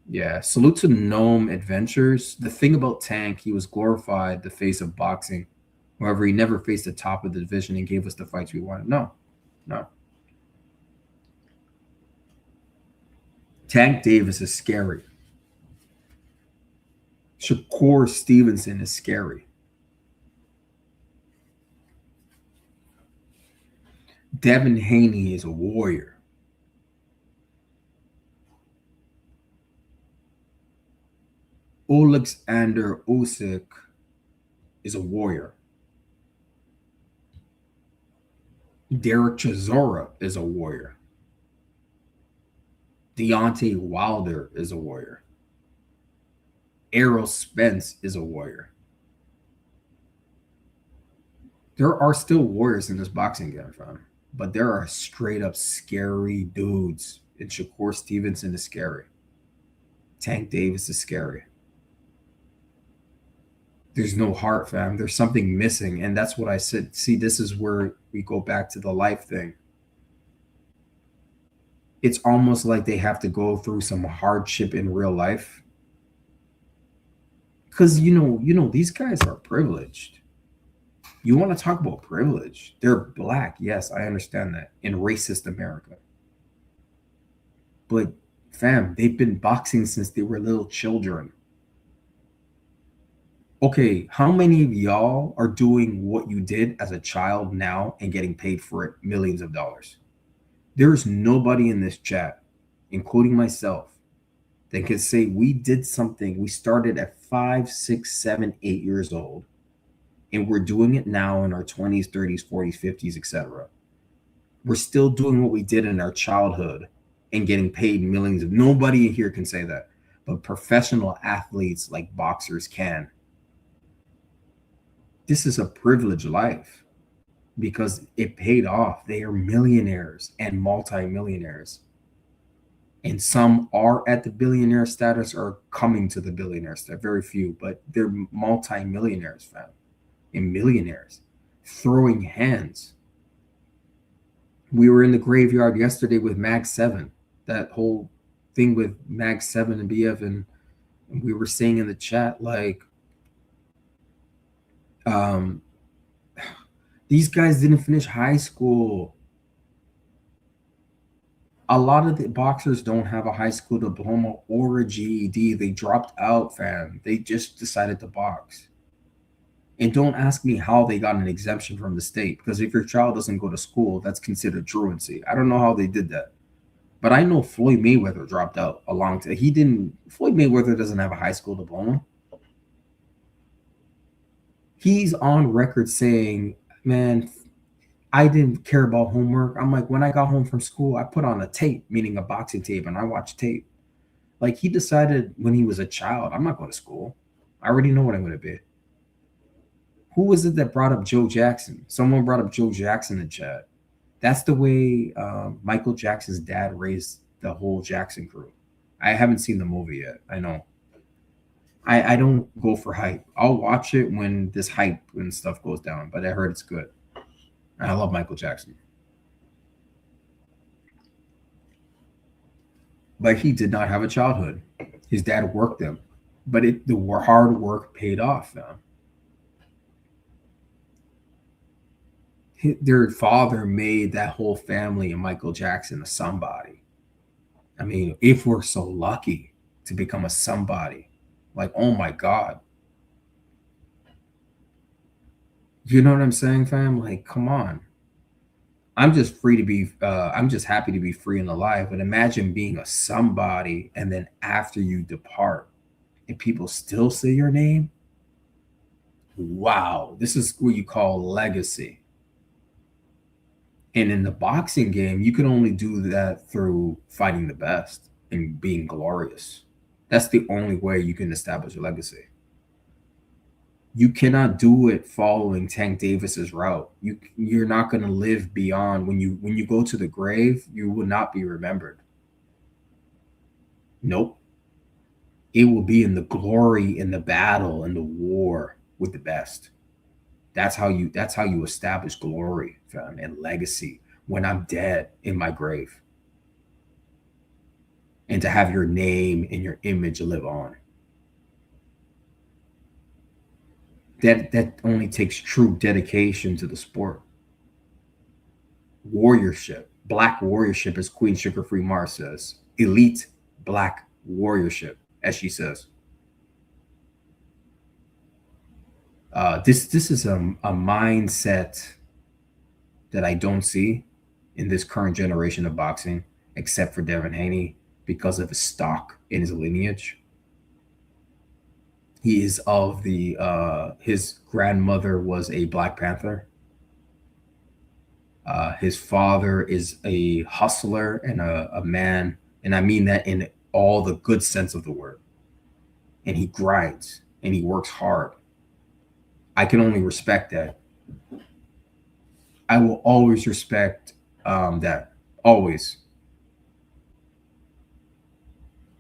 A: Yeah, salute to Gnome Adventures. The thing about Tank, he was glorified the face of boxing. However, he never faced the top of the division and gave us the fights we wanted. No. Tank Davis is scary. Shakur Stevenson is scary. Devin Haney is a warrior. Alexander Usyk is a warrior. Derek Chisora is a warrior. Deontay Wilder is a warrior. Errol Spence is a warrior. There are still warriors in this boxing game, fam. But there are straight up scary dudes. And Shakur Stevenson is scary. Tank Davis is scary. There's no heart, fam. There's something missing. And that's what I said. See, this is where we go back to the life thing. It's almost like they have to go through some hardship in real life. Because, you know, these guys are privileged. You want to talk about privilege. They're black. Yes, I understand that. In racist America. But, fam, they've been boxing since they were little children. Okay, how many of y'all are doing what you did as a child now and getting paid for it millions of dollars? There's nobody in this chat, including myself, that can say we did something. We started at 5, 6, 7, 8 years old, and we're doing it now in our 20s, 30s, 40s, 50s, etc. We're still doing what we did in our childhood and getting paid millions of. Nobody here can say that, but professional athletes like boxers can. This is a privileged life because it paid off. They are millionaires and multimillionaires. And some are at the billionaire status or coming to the billionaire status. Very few, but they're multimillionaires, fam, and millionaires throwing hands. We were in the graveyard yesterday with Mag 7, that whole thing with Mag 7 and BF, and we were saying in the chat, like, these guys didn't finish high school. A lot of the boxers don't have a high school diploma or a GED. They dropped out, fam. They just decided to box. And don't ask me how they got an exemption from the state, because if your child doesn't go to school, that's considered truancy. I don't know how they did that. But I know Floyd Mayweather dropped out a long time. Floyd Mayweather doesn't have a high school diploma. He's on record saying, man, I didn't care about homework. I'm like, when I got home from school, I put on a tape, meaning a boxing tape, and I watched tape. Like, he decided when he was a child, I'm not going to school. I already know what I'm going to be. Who was it that brought up Joe Jackson? Someone brought up Joe Jackson in chat. That's the way Michael Jackson's dad raised the whole Jackson crew. I haven't seen the movie yet. I know. I don't go for hype. I'll watch it when this hype and stuff goes down, but I heard it's good. I love Michael Jackson. But he did not have a childhood. His dad worked them. But the hard work paid off, man. Their father made that whole family and Michael Jackson a somebody. I mean, if we're so lucky to become a somebody, like, oh my God. You know what I'm saying, fam? Like, come on. I'm just happy to be free and alive. But imagine being a somebody, and then after you depart and people still say your name. Wow. This is what you call legacy. And in the boxing game, you can only do that through fighting the best and being glorious. That's the only way you can establish a legacy. You cannot do it following Tank Davis's route. You're not going to live beyond when you go to the grave. You will not be remembered. Nope. It will be in the glory, in the battle, in the war with the best. That's how you establish glory, fam, and legacy when I'm dead in my grave. and to have your name and your image live on. That only takes true dedication to the sport. Warriorship, black warriorship, as Queen Sugar Free Mars says. Elite black warriorship, as she says. This is a mindset that I don't see in this current generation of boxing, except for Devin Haney, because of his stock in his lineage. He is of the his grandmother was a Black Panther. His father is a hustler and a man, and I mean that in all the good sense of the word. And he grinds and he works hard. I can only respect that. I will always respect that. Always.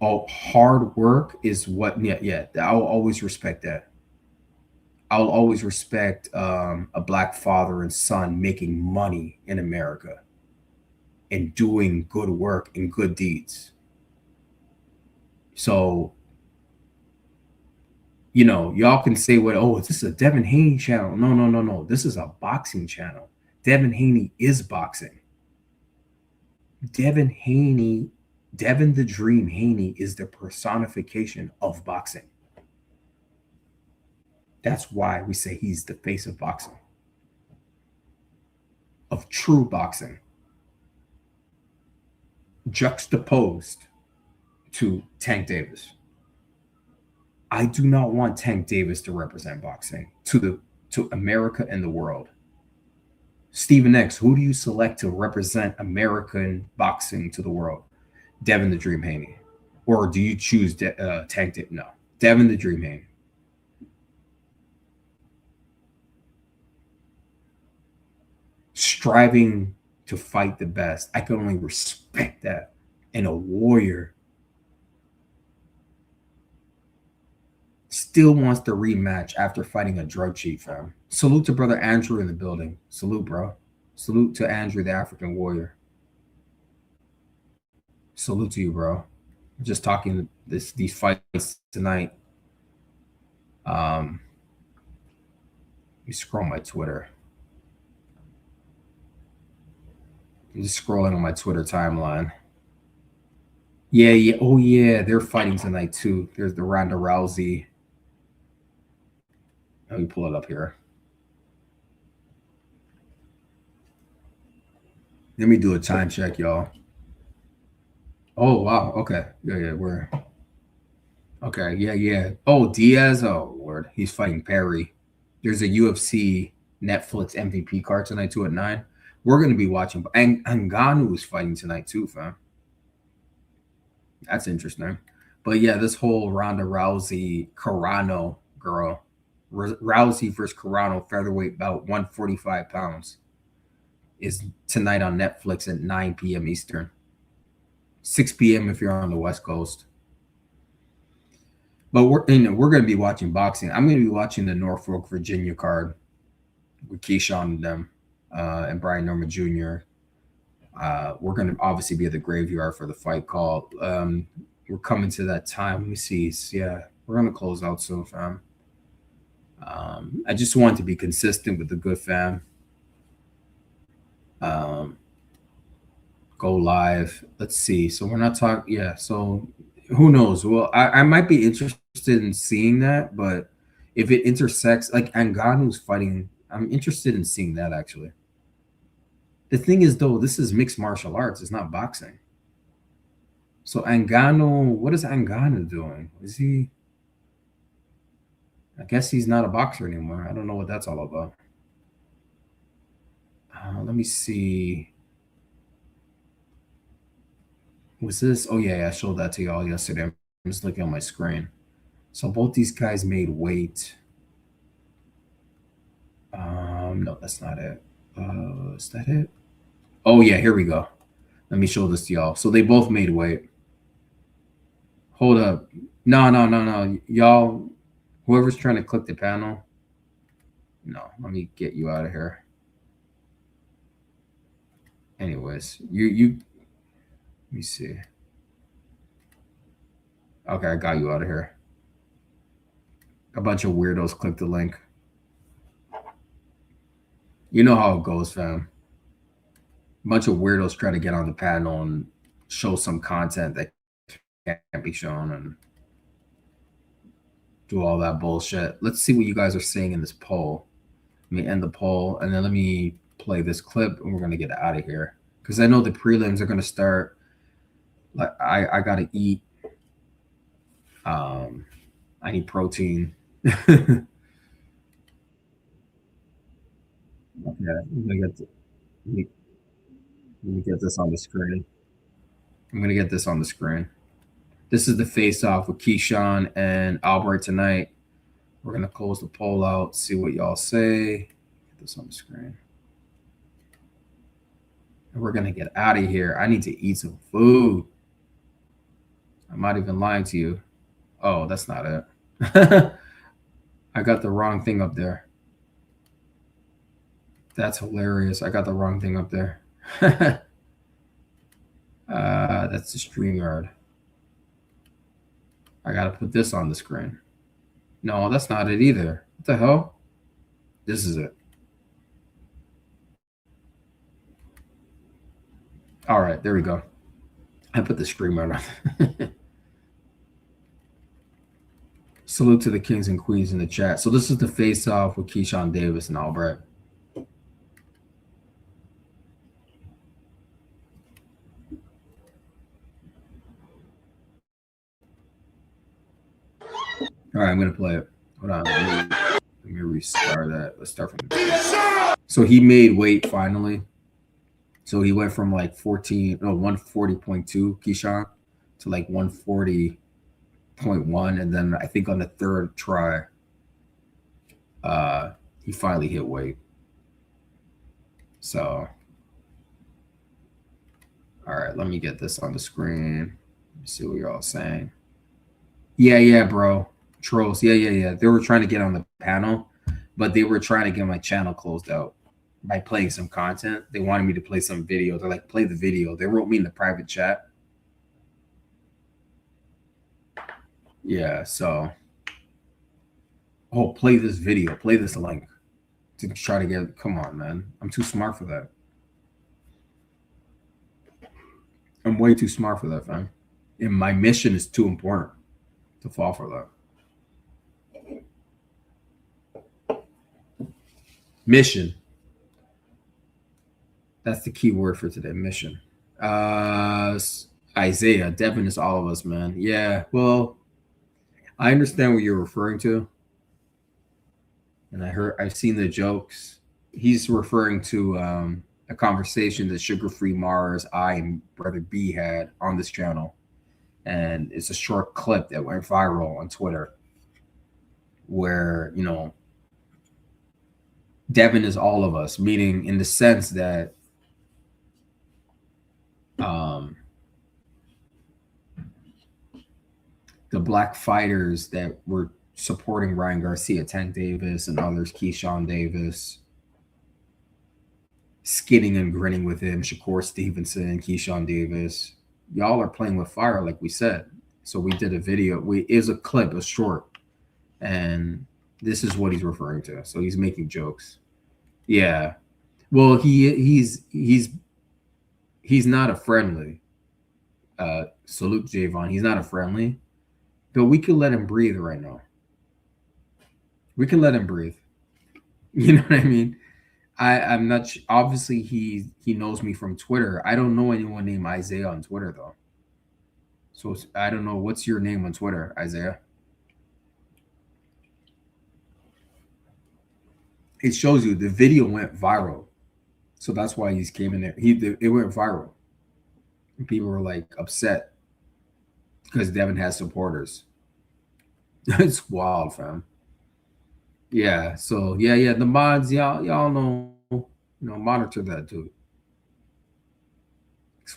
A: All hard work is what, yeah. I will always respect that. I'll always respect a black father and son making money in America and doing good work and good deeds. So, you know, y'all can say, what, oh, this is a Devin Haney channel. No. This is a boxing channel. Devin Haney is boxing. Devin the Dream Haney is the personification of boxing. That's why we say he's the face of boxing, of true boxing, juxtaposed to Tank Davis. I do not want Tank Davis to represent boxing to America and the world. Stephen X, who do you select to represent American boxing to the world? Devin the Dream Haney. Or do you choose Tank Davis? No, Devin the Dream Haney. Striving to fight the best. I can only respect that. And a warrior still wants the rematch after fighting a drug cheat, fam. Salute to brother Andrew in the building. Salute, bro. Salute to Andrew, the African warrior. Salute to you, bro. Just talking these fights tonight. Let me scroll my Twitter. I'm just scrolling on my Twitter timeline. Yeah. Oh, yeah. They're fighting tonight, too. There's the Ronda Rousey. Let me pull it up here. Let me do a time check, y'all. Oh, wow. Okay. Yeah. We're okay. Yeah. Oh, Diaz. Oh, Lord. He's fighting Perry. There's a UFC Netflix MVP card tonight, too, at 9. We're going to be watching. And Ngannou is fighting tonight, too, fam. That's interesting. But yeah, this whole Ronda Rousey Carano girl. Rousey versus Carano featherweight bout, 145 pounds, is tonight on Netflix at 9 p.m. Eastern. 6 p.m. if you're on the West Coast. But we're going to be watching boxing. I'm going to be watching the Norfolk, Virginia card with Keyshawn and them and Brian Norman Jr. We're going to obviously be at the graveyard for the fight call. We're coming to that time. Let me see. Yeah, we're going to close out soon, fam. I just want to be consistent with the good fam. Go live. Let's see. So we're not talking. Yeah. So who knows? Well, I might be interested in seeing that, but if it intersects, like Ngannou's fighting, I'm interested in seeing that actually. The thing is, though, this is mixed martial arts. It's not boxing. So Ngannou, what is Ngannou doing? Is he? I guess he's not a boxer anymore. I don't know what that's all about. Let me see. Was this? Oh, yeah, I showed that to y'all yesterday. I'm just looking on my screen. So both these guys made weight. No, that's not it. Is that it? Oh, yeah, here we go. Let me show this to y'all. So they both made weight. Hold up. No. Y'all, whoever's trying to click the panel. No, let me get you out of here. Anyways, you let me see. Okay, I got you out of here. A bunch of weirdos clicked the link. You know how it goes, fam. A bunch of weirdos try to get on the panel and show some content that can't be shown and do all that bullshit. Let's see what you guys are saying in this poll. Let me end the poll, and then let me play this clip, and we're going to get out of here. Because I know the prelims are going to start. Like I got to eat. I need protein. Okay, let me get this on the screen. I'm going to get this on the screen. This is the face-off with Keyshawn and Albert tonight. We're going to close the poll out, see what y'all say. Get this on the screen. And we're going to get out of here. I need to eat some food. I'm not even lying to you. Oh, that's not it. I got the wrong thing up there. That's hilarious. I got the wrong thing up there. That's the StreamYard. I got to put this on the screen. No, that's not it either. What the hell? This is it. All right, there we go. I put the StreamYard on. Salute to the kings and queens in the chat. So this is the face-off with Keyshawn Davis and Albert. All right, I'm going to play it. Hold on. Let me restart that. Let's start from the beginning. So he made weight finally. So he went from like 140.2 Keyshawn to like 140.1. And then I think on the third try, he finally hit weight. So, all right, let me get this on the screen. Let me see what you're all saying. Yeah, bro. Trolls. Yeah. They were trying to get on the panel, but they were trying to get my channel closed out by playing some content. They wanted me to play some video. They're like, play the video. They wrote me in the private chat. Yeah, so. Oh, play this video. Play this link. To try to get, come on, man. I'm too smart for that. I'm way too smart for that, fam. And my mission is too important to fall for that. Mission. That's the key word for today. Mission. Isaiah, Devin is all of us, man. Yeah, well, I understand what you're referring to. And I've seen the jokes. He's referring to a conversation that Sugar Free Mars, I, and Brother B had on this channel. And it's a short clip that went viral on Twitter where, you know, Devin is all of us, meaning in the sense that the black fighters that were supporting Ryan Garcia, Tank Davis, and others, Keyshawn Davis, skinning and grinning with him, Shakur Stevenson, Keyshawn Davis, y'all are playing with fire, like we said. So we did a video. Is a clip, a short, and this is what he's referring to. So he's making jokes. Yeah. Well, he's not a friendly. Salute Javon. He's not a friendly, but we could let him breathe right now. We can let him breathe. You know what I mean? I'm not. Obviously, he knows me from Twitter. I don't know anyone named Isaiah on Twitter though. So I don't know. What's your name on Twitter, Isaiah? It shows you the video went viral, so that's why he's came in there. It went viral. And people were like upset because Devin has supporters. It's wild, fam. Yeah. So yeah. The mods, y'all know, monitor that dude.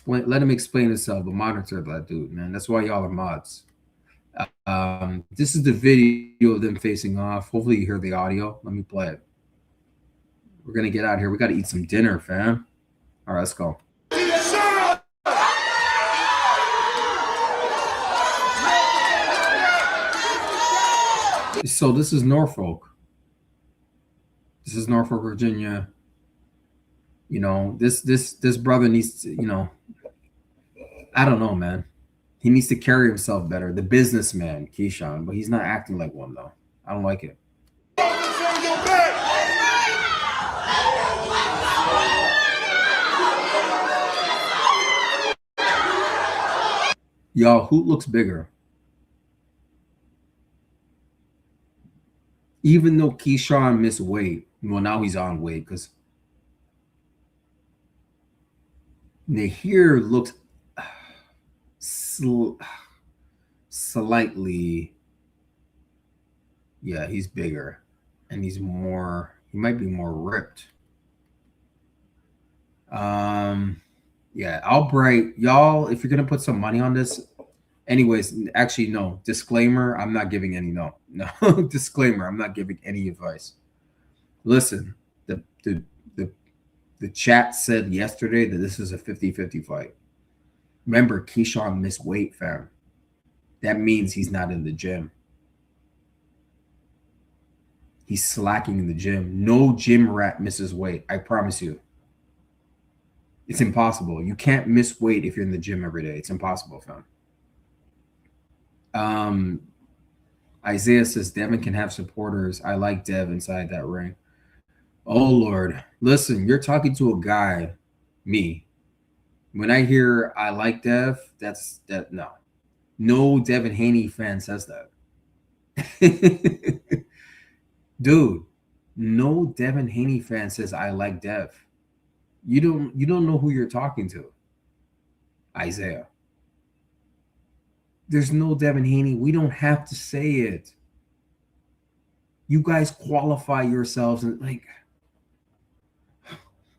A: Let him explain himself, but monitor that dude, man. That's why y'all are mods. This is the video of them facing off. Hopefully you hear the audio. Let me play it. We're gonna get out of here. We gotta eat some dinner, fam. All right, let's go. So this is Norfolk. This is Norfolk, Virginia. You know, this brother needs to, you know, I don't know, man. He needs to carry himself better. The businessman, Keyshawn, but he's not acting like one though. I don't like it. Y'all, who looks bigger? Even though Keyshawn missed weight, well, now he's on weight because the hair looks slightly, yeah, he's bigger and he's more, he might be more ripped. Yeah, Albright, y'all, if you're gonna put some money on this, anyways, actually, no, disclaimer, I'm not giving any, no, disclaimer, I'm not giving any advice. Listen, the chat said yesterday that this is a 50-50 fight. Remember, Keyshawn missed weight, fam. That means he's not in the gym. He's slacking in the gym. No gym rat misses weight. I promise you. It's impossible. You can't miss weight if you're in the gym every day. It's impossible, fam. Isaiah says Devin can have supporters. I like Dev inside that ring. Oh, Lord. Listen, you're talking to a guy, me. When I hear I like Dev, no. No Devin Haney fan says that. Dude, no Devin Haney fan says I like Dev. You don't know who you're talking to. Isaiah. There's no Devin Haney. We don't have to say it. You guys qualify yourselves and like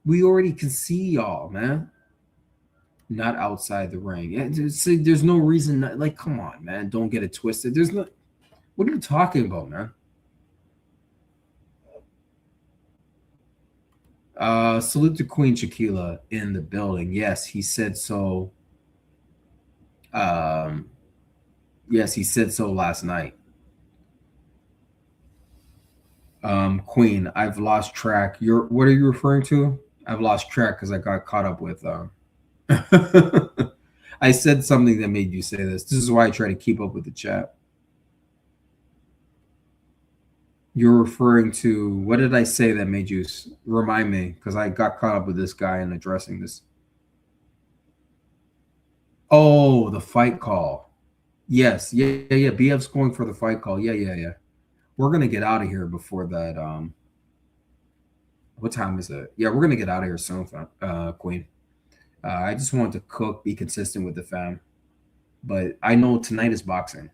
A: we already can see y'all, man. Not outside the ring. There's no reason not, like, come on, man. Don't get it twisted. There's no, what are you talking about, man? Salute to Queen Shaquila in the building. Yes, he said so. Yes, he said so last night. Queen, I've lost track. What are you referring to? I've lost track because I got caught up with I said something that made you say this. This is why I try to keep up with the chat. You're referring to, what did I say that made you remind me? Because I got caught up with this guy and addressing this. Oh, the fight call. Yes, yeah. BF's going for the fight call. Yeah. We're gonna get out of here before that. What time is it? Yeah, we're gonna get out of here soon, Queen. I just want to cook, be consistent with the fam. But I know tonight is boxing.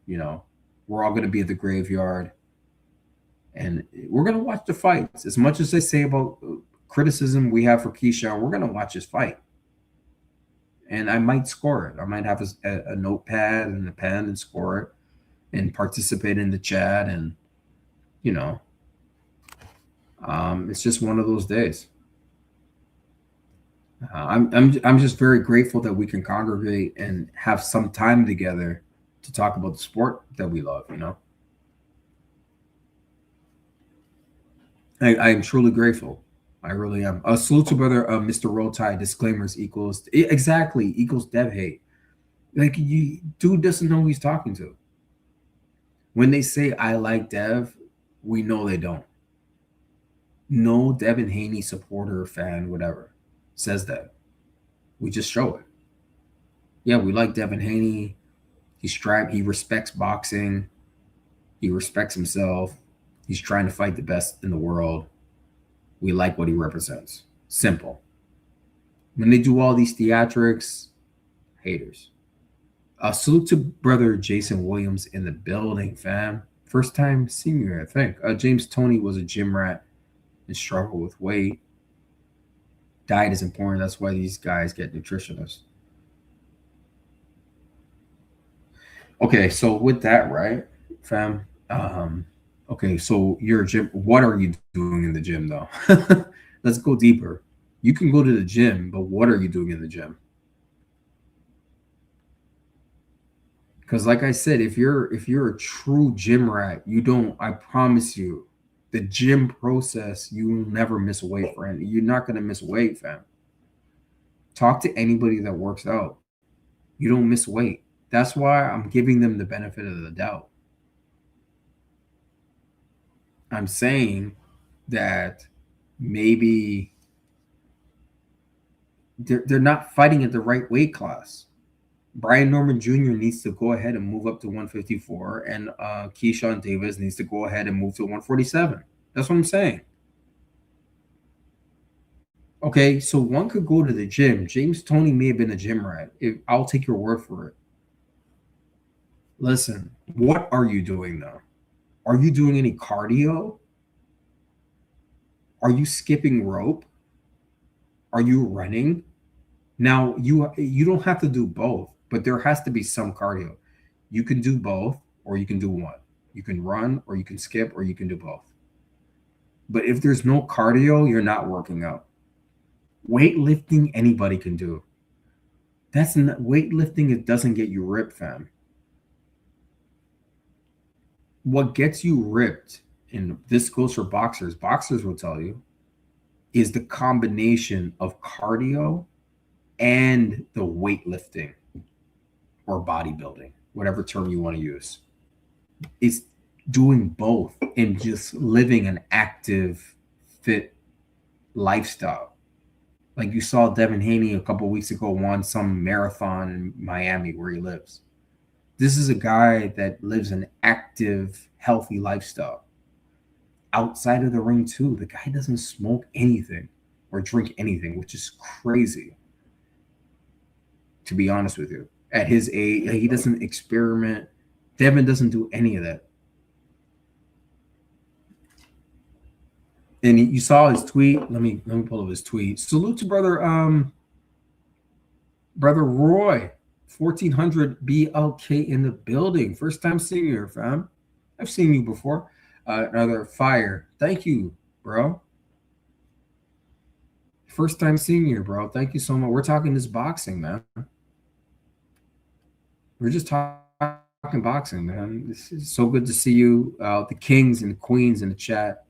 A: You know, we're all gonna be at the graveyard. And we're going to watch the fights. As much as they say about criticism we have for Keyshawn, we're going to watch his fight. And I might score it. I might have a notepad and a pen and score it and participate in the chat. And, you know, it's just one of those days. I'm just very grateful that we can congregate and have some time together to talk about the sport that we love, you know. I am truly grateful. I really am. Salute to brother Mr. Roll Tide. Disclaimers equals Dev hate. Like, dude doesn't know who he's talking to. When they say I like Dev, we know they don't. No Devin Haney supporter, fan, whatever, says that. We just show it. Yeah, we like Devin Haney. He respects boxing. He respects himself. He's trying to fight the best in the world. We like what he represents. Simple. When they do all these theatrics, haters. Salute to brother Jason Williams in the building, fam. First time seeing you, I think. James Tony was a gym rat and struggled with weight. Diet is important. That's why these guys get nutritionists. Okay, so with that, right, fam? Okay, so you're a gym. What are you doing in the gym, though? Let's go deeper. You can go to the gym, but what are you doing in the gym? Because like I said, if you're a true gym rat, you don't. I promise you, the gym process, you will never miss weight, friend. You're not gonna miss weight, fam. Talk to anybody that works out. You don't miss weight. That's why I'm giving them the benefit of the doubt. I'm saying that maybe they're not fighting at the right weight class. Brian Norman Jr. needs to go ahead and move up to 154, and Keyshawn Davis needs to go ahead and move to 147. That's what I'm saying. Okay, so one could go to the gym. James Toney may have been a gym rat. I'll take your word for it. Listen, what are you doing though? Are you doing any cardio? Are you skipping rope? Are you running? Now you don't have to do both, but there has to be some cardio. You can do both, or you can do one. You can run, or you can skip, or you can do both. But if there's no cardio, you're not working out. Weightlifting, anybody can do. That's not weightlifting. It doesn't get you ripped, fam. What gets you ripped, and this goes for boxers, boxers will tell you, is the combination of cardio and the weightlifting or bodybuilding, whatever term you want to use. It's doing both and just living an active, fit lifestyle. Like you saw Devin Haney a couple of weeks ago won some marathon in Miami where he lives. This is a guy that lives an active, healthy lifestyle. Outside of the ring too, the guy doesn't smoke anything or drink anything, which is crazy, to be honest with you. At his age, he doesn't experiment. Devin doesn't do any of that. And you saw his tweet. Let me pull up his tweet. Salute to brother Roy, 1400 BLK in the building. First time seeing you, fam. I've seen you before. Another fire. Thank you, bro. First time seeing you, bro. Thank you so much. We're talking this boxing, man. We're just talking boxing, man. This is so good to see you, the kings and queens in the chat.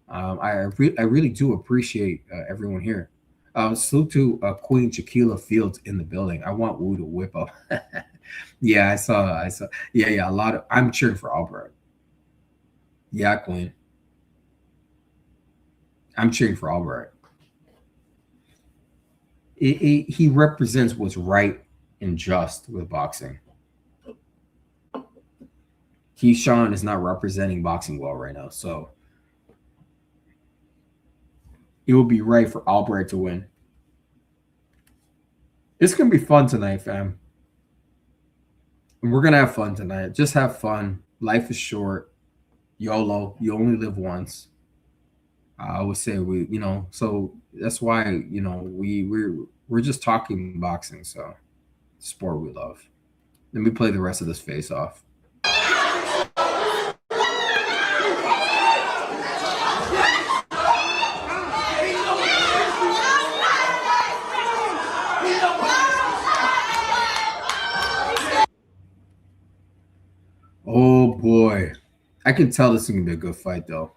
A: I really do appreciate everyone here. Salute to Queen Shaquilla Fields in the building. I want Wu to whip up. Yeah, I saw. Yeah. A lot of. I'm cheering for Albright. Yeah, Queen. I'm cheering for Albright. He represents what's right and just with boxing. Keyshawn is not representing boxing well right now, so it would be right for Albright to win. It's gonna be fun tonight, fam. And we're gonna have fun tonight. Just have fun. Life is short. YOLO. You only live once. I would say so that's why we're just talking boxing, so sport we love. Let me play the rest of this face off. Oh boy. I can tell this is gonna be a good fight though.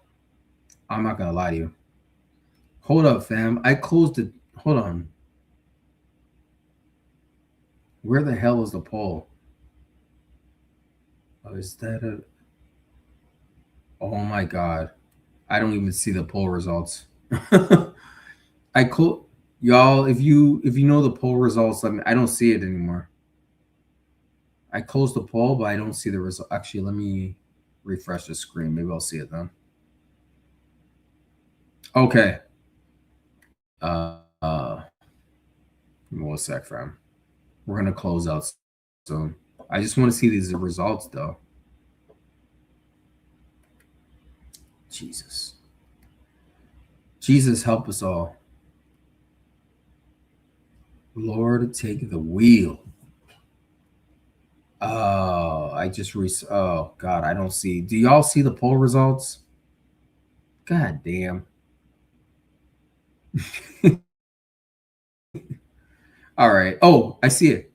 A: I'm not gonna lie to you. Hold up, fam. I closed it. Hold on. Where the hell is the poll? Oh, is that a... Oh my god. I don't even see the poll results. Y'all, if you know the poll results, I don't see it anymore. I closed the poll, but I don't see the result. Actually, let me refresh the screen. Maybe I'll see it then. Okay. Give me 1 sec, fam. We're gonna close out soon. I just want to see these results though. Jesus help us all. Lord, take the wheel. Oh, oh God, I don't see. Do y'all see the poll results? God damn. All right. Oh, I see it.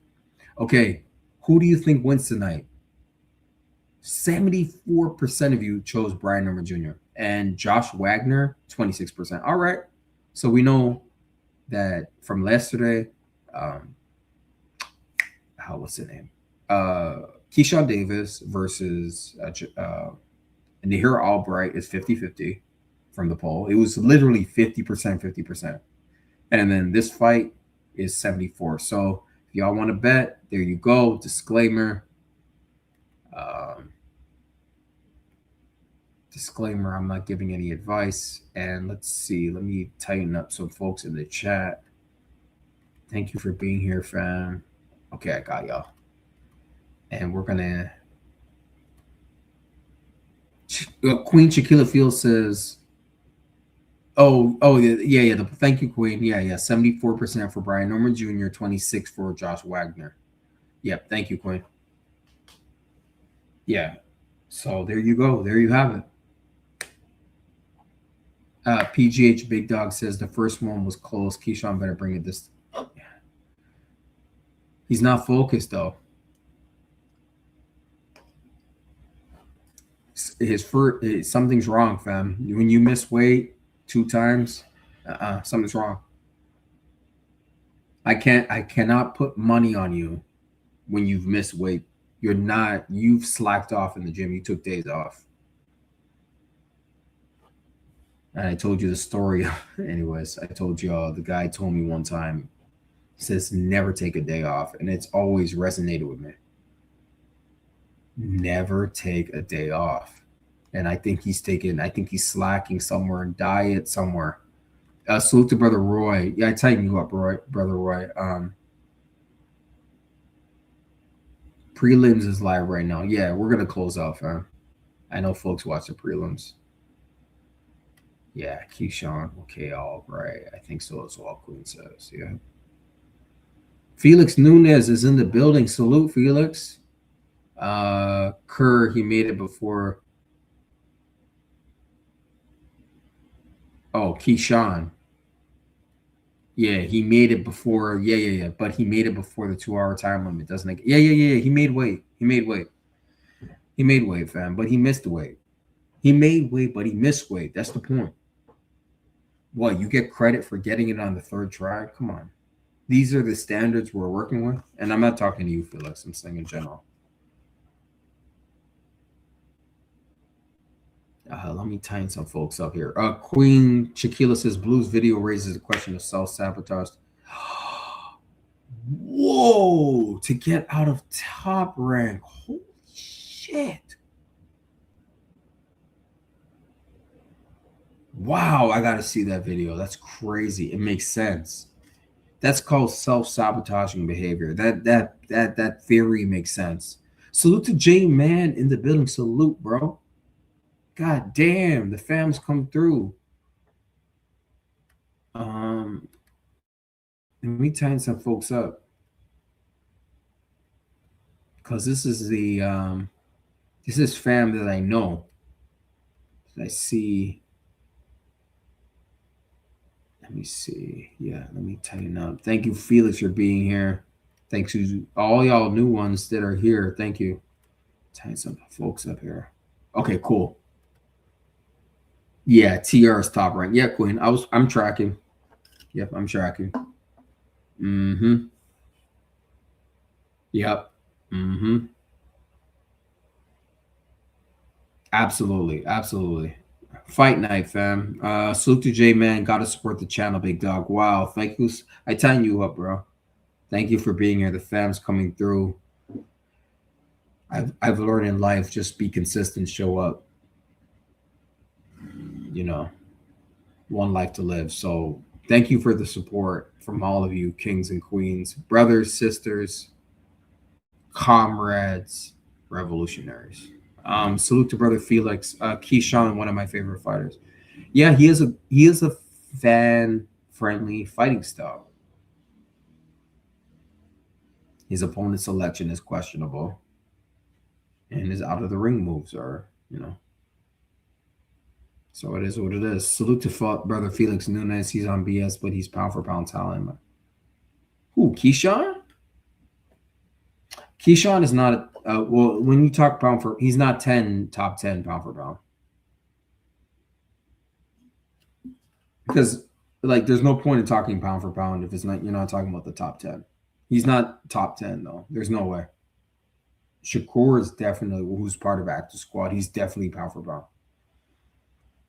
A: Okay. Who do you think wins tonight? 74% of you chose Brian Norman Jr. and Josh Wagner, 26%. All right. So we know that from yesterday, what's the name? Keyshawn Davis versus Nahir Albright is 50-50 from the poll. It was literally 50%, 50%. And then this fight is 74. So if y'all want to bet, there you go. Disclaimer. Disclaimer, I'm not giving any advice. And let's see. Let me tighten up some folks in the chat. Thank you for being here, fam. Okay, I got y'all. And we're going to... Queen Shaquilla Fields says... Oh, yeah. Thank you, Queen. Yeah. 74% for Brian Norman Jr., 26% for Josh Wagner. Yep. Thank you, Queen. Yeah. So there you go. There you have it. PGH Big Dog says the first one was close. Keyshawn better bring it this. He's not focused though. Something's wrong, fam. When you miss weight 2 times, something's wrong. I cannot put money on you when you've missed weight. You've slacked off in the gym. You took days off. And I told you the story. Anyways, I told y'all, the guy told me one time, he says, never take a day off. And it's always resonated with me. Never take a day off. And I think he's slacking somewhere, diet somewhere. Salute to Brother Roy. Yeah, I tighten you up, Brother Roy. Prelims is live right now. Yeah, we're going to close out, fam. I know folks watch the prelims. Yeah, Keyshawn. Okay, all right. I think so as well, Queen says. Yeah. Felix Nunez is in the building. Salute, Felix. Kerr, he made it before. Oh, Keyshawn. Yeah, he made it before. Yeah. But he made it before the 2-hour time limit, doesn't it? Yeah. He made weight. He made weight, fam. But he missed weight. He made weight, but he missed weight. That's the point. What, you get credit for getting it on the 3rd try? Come on. These are the standards we're working with. And I'm not talking to you, Felix. I'm saying in general. Let me tighten some folks up here. Queen Shaquilla says Blue's video raises the question of self-sabotage. Whoa! To get out of top rank. Holy shit. Wow, I gotta see that video. That's crazy. It makes sense. That's called self-sabotaging behavior. That theory makes sense. Salute to J Man in the building. Salute, bro. God damn, the fam's come through. Let me tighten some folks up. Because this is fam that I know. I see. Let me see. Yeah, let me tighten up. Thank you, Felix, for being here. Thanks to all y'all new ones that are here. Thank you. Tighten some folks up here. Okay, cool. Yeah, TR is top rank. Yeah, Queen. I'm tracking. Yep, I'm tracking. Yep. Absolutely. Fight night, fam. Salute to J Man. Gotta support the channel, big dog. Wow, thank you. I tighten you up, bro. Thank you for being here. The fam's coming through. I've learned in life, just be consistent, show up. You know, one life to live. So thank you for the support from all of you, kings and queens, brothers, sisters, comrades, revolutionaries. Salute to Brother Felix. Keyshawn, one of my favorite fighters. Yeah, he is a fan-friendly fighting style. His opponent's selection is questionable, and his out of the ring moves are, So it is what it is. Salute to Brother Felix Nunez. He's on BS, but he's pound for pound talent. Who, Keyshawn? Keyshawn is not well. When you talk pound for, he's not top 10 pound for pound, because like there's no point in talking pound for pound if it's not you're not talking about the top 10. He's not top 10 though. There's no way. Shakur is definitely who's part of active squad. He's definitely pound for pound.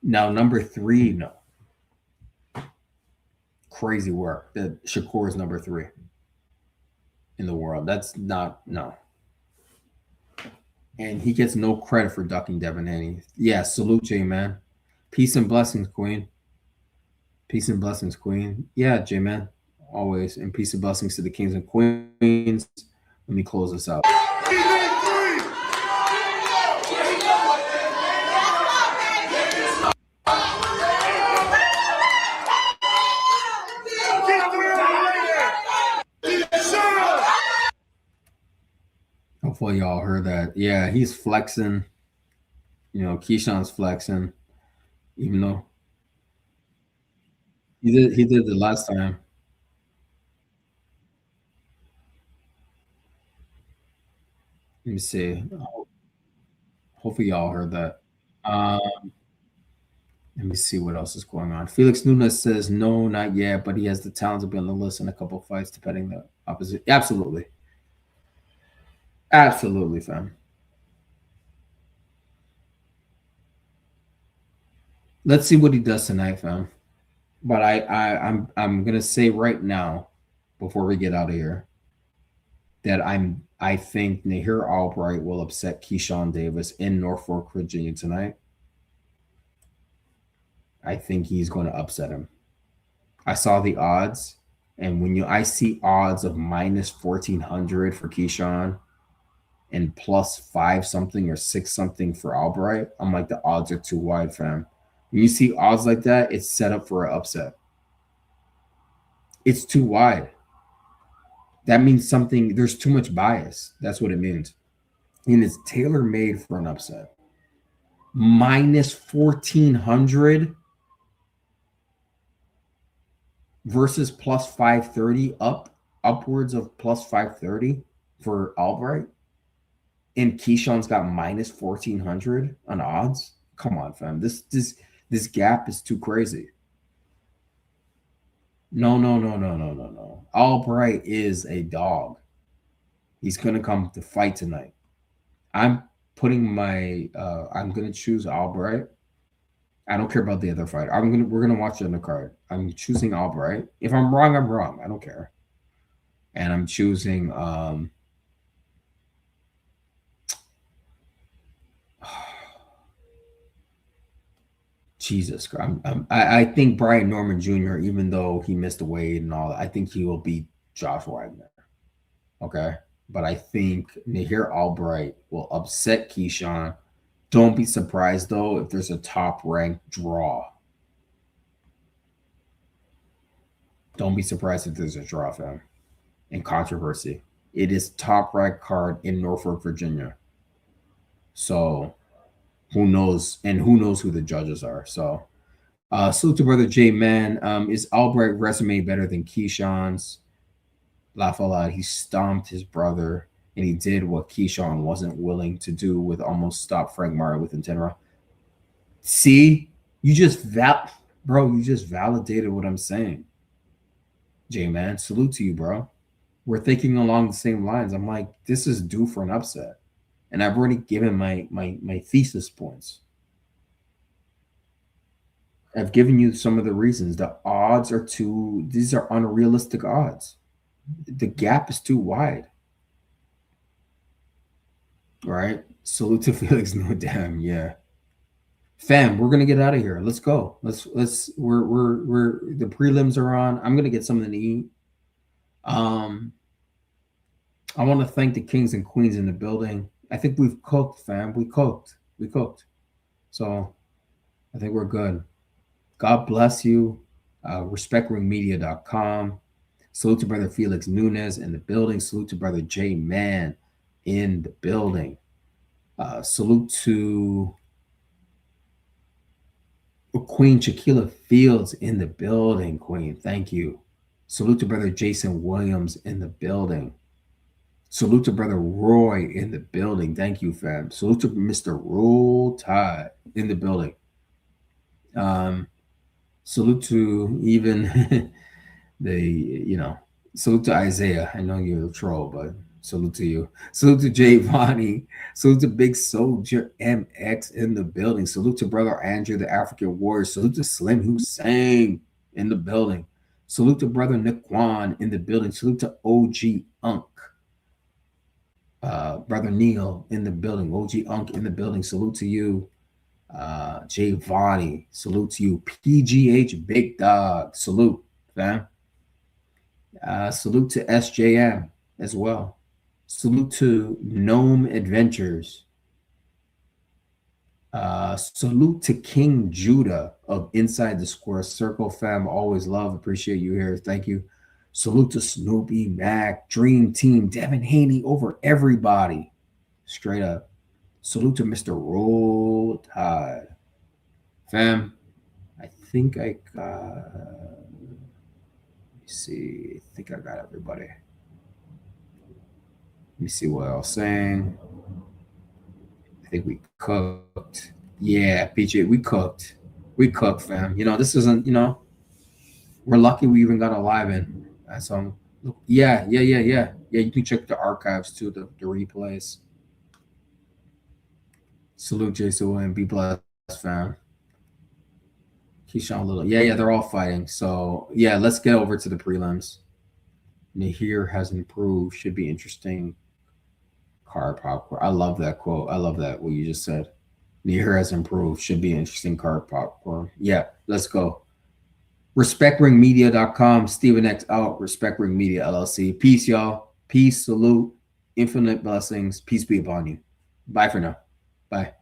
A: Now number 3, no. Crazy work that Shakur is number 3 in the world. That's not no. And he gets no credit for ducking Devin Haney. Yeah, salute J man. Peace and blessings, Queen. Peace and blessings, Queen. Yeah, J man. Always. And peace and blessings to the kings and queens. Let me close this out. Hopefully y'all heard that. Yeah, he's flexing. You know, Keyshawn's flexing, even though he did the last time. Let me see. Hopefully y'all heard that. Let me see what else is going on. Felix Nunes says no, not yet, but he has the talent to be on the list in a couple of fights, depending the opposite. Absolutely. Absolutely, fam. Let's see what he does tonight, fam. But I'm gonna say right now, before we get out of here, that I think Nahir Albright will upset Keyshawn Davis in Norfolk, Virginia tonight. I think he's going to upset him. I saw the odds, and when I see odds of minus 1400 for Keyshawn and plus 5 something or 6 something for Albright, I'm like, the odds are too wide, fam. When you see odds like that, it's set up for an upset. It's too wide. That means something, there's too much bias. That's what it means. And it's tailor-made for an upset. Minus 1400 versus plus 530, upwards of plus 530 for Albright. And Keyshawn's got minus 1400 on odds. Come on, fam. This gap is too crazy. No. Albright is a dog. He's gonna come to fight tonight. I'm putting my I'm gonna choose Albright. I don't care about the other fight. We're gonna watch it on the card. I'm choosing Albright. If I'm wrong, I'm wrong. I don't care. And I'm choosing Jesus Christ. I think Brian Norman Jr., even though he missed the weight and all that, I think he will beat Josh Wagner. Okay. But I think Nahir Albright will upset Keyshawn. Don't be surprised, though, if there's a top-ranked draw. Don't be surprised if there's a draw, fam. And controversy. It is top-ranked card in Norfolk, Virginia. So who knows? And who knows who the judges are? So salute to brother J Man. Is Albright resume better than Keyshawn's? Laugh a lot. He stomped his brother, and he did what Keyshawn wasn't willing to do with almost stop Frank Martin within 10 rounds. See, you just validated what I'm saying. J Man, salute to you, bro. We're thinking along the same lines. I'm like, this is due for an upset. And I've already given my thesis points. I've given you some of the reasons. The odds are these are unrealistic odds. The gap is too wide. Right? Salute to Felix, no damn, yeah. Fam, we're gonna get out of here. Let's go. We're the prelims are on. I'm gonna get something to eat. I want to thank the kings and queens in the building. I think we've cooked, fam. We cooked. So I think we're good. God bless you. Respectringmedia.com. Salute to brother Felix Nunes in the building. Salute to brother J Man in the building. Salute to Queen Shaquilla Fields in the building, Queen. Thank you. Salute to brother Jason Williams in the building. Salute to brother Roy in the building. Thank you, fam. Salute to Mr. Roll Tide in the building. Salute to even salute to Isaiah. I know you're a troll, but salute to you. Salute to Jay Vonnie. Salute to Big Soldier MX in the building. Salute to brother Andrew, the African warrior. Salute to Slim Hussein in the building. Salute to brother Nikwan in the building. Salute to OG Unk. Brother Neil in the building. OG Unk in the building. Salute to you. Jay Vonnie, salute to you. PGH Big Dog, salute, fam. Salute to SJM as well. Salute to Gnome Adventures. Salute to King Judah of Inside the Square Circle, fam. Always love, appreciate you here. Thank you. Salute to Snoopy Mac, Dream Team, Devin Haney over everybody. Straight up. Salute to Mr. Roll Tide. Fam, I think I got, let me see, I think I got everybody. Let me see what I was saying. I think we cooked. Yeah, PJ, we cooked. We cooked, fam. You know, this isn't, we're lucky we even got a live in. So, yeah. Yeah, you can check the archives too, the replays. Salute, Jason William. Be blessed, fam. Keyshawn Little. Yeah, they're all fighting. So, yeah, let's get over to the prelims. Nahir has improved. Should be interesting. Card popcorn. I love that quote. I love that, what you just said. Nahir has improved. Should be interesting. Card popcorn. Yeah, let's go. Respectringmedia.com. Stephen X out. Respect Ring Media LLC. Peace, y'all. Peace, salute, infinite blessings. Peace be upon you. Bye for now. Bye.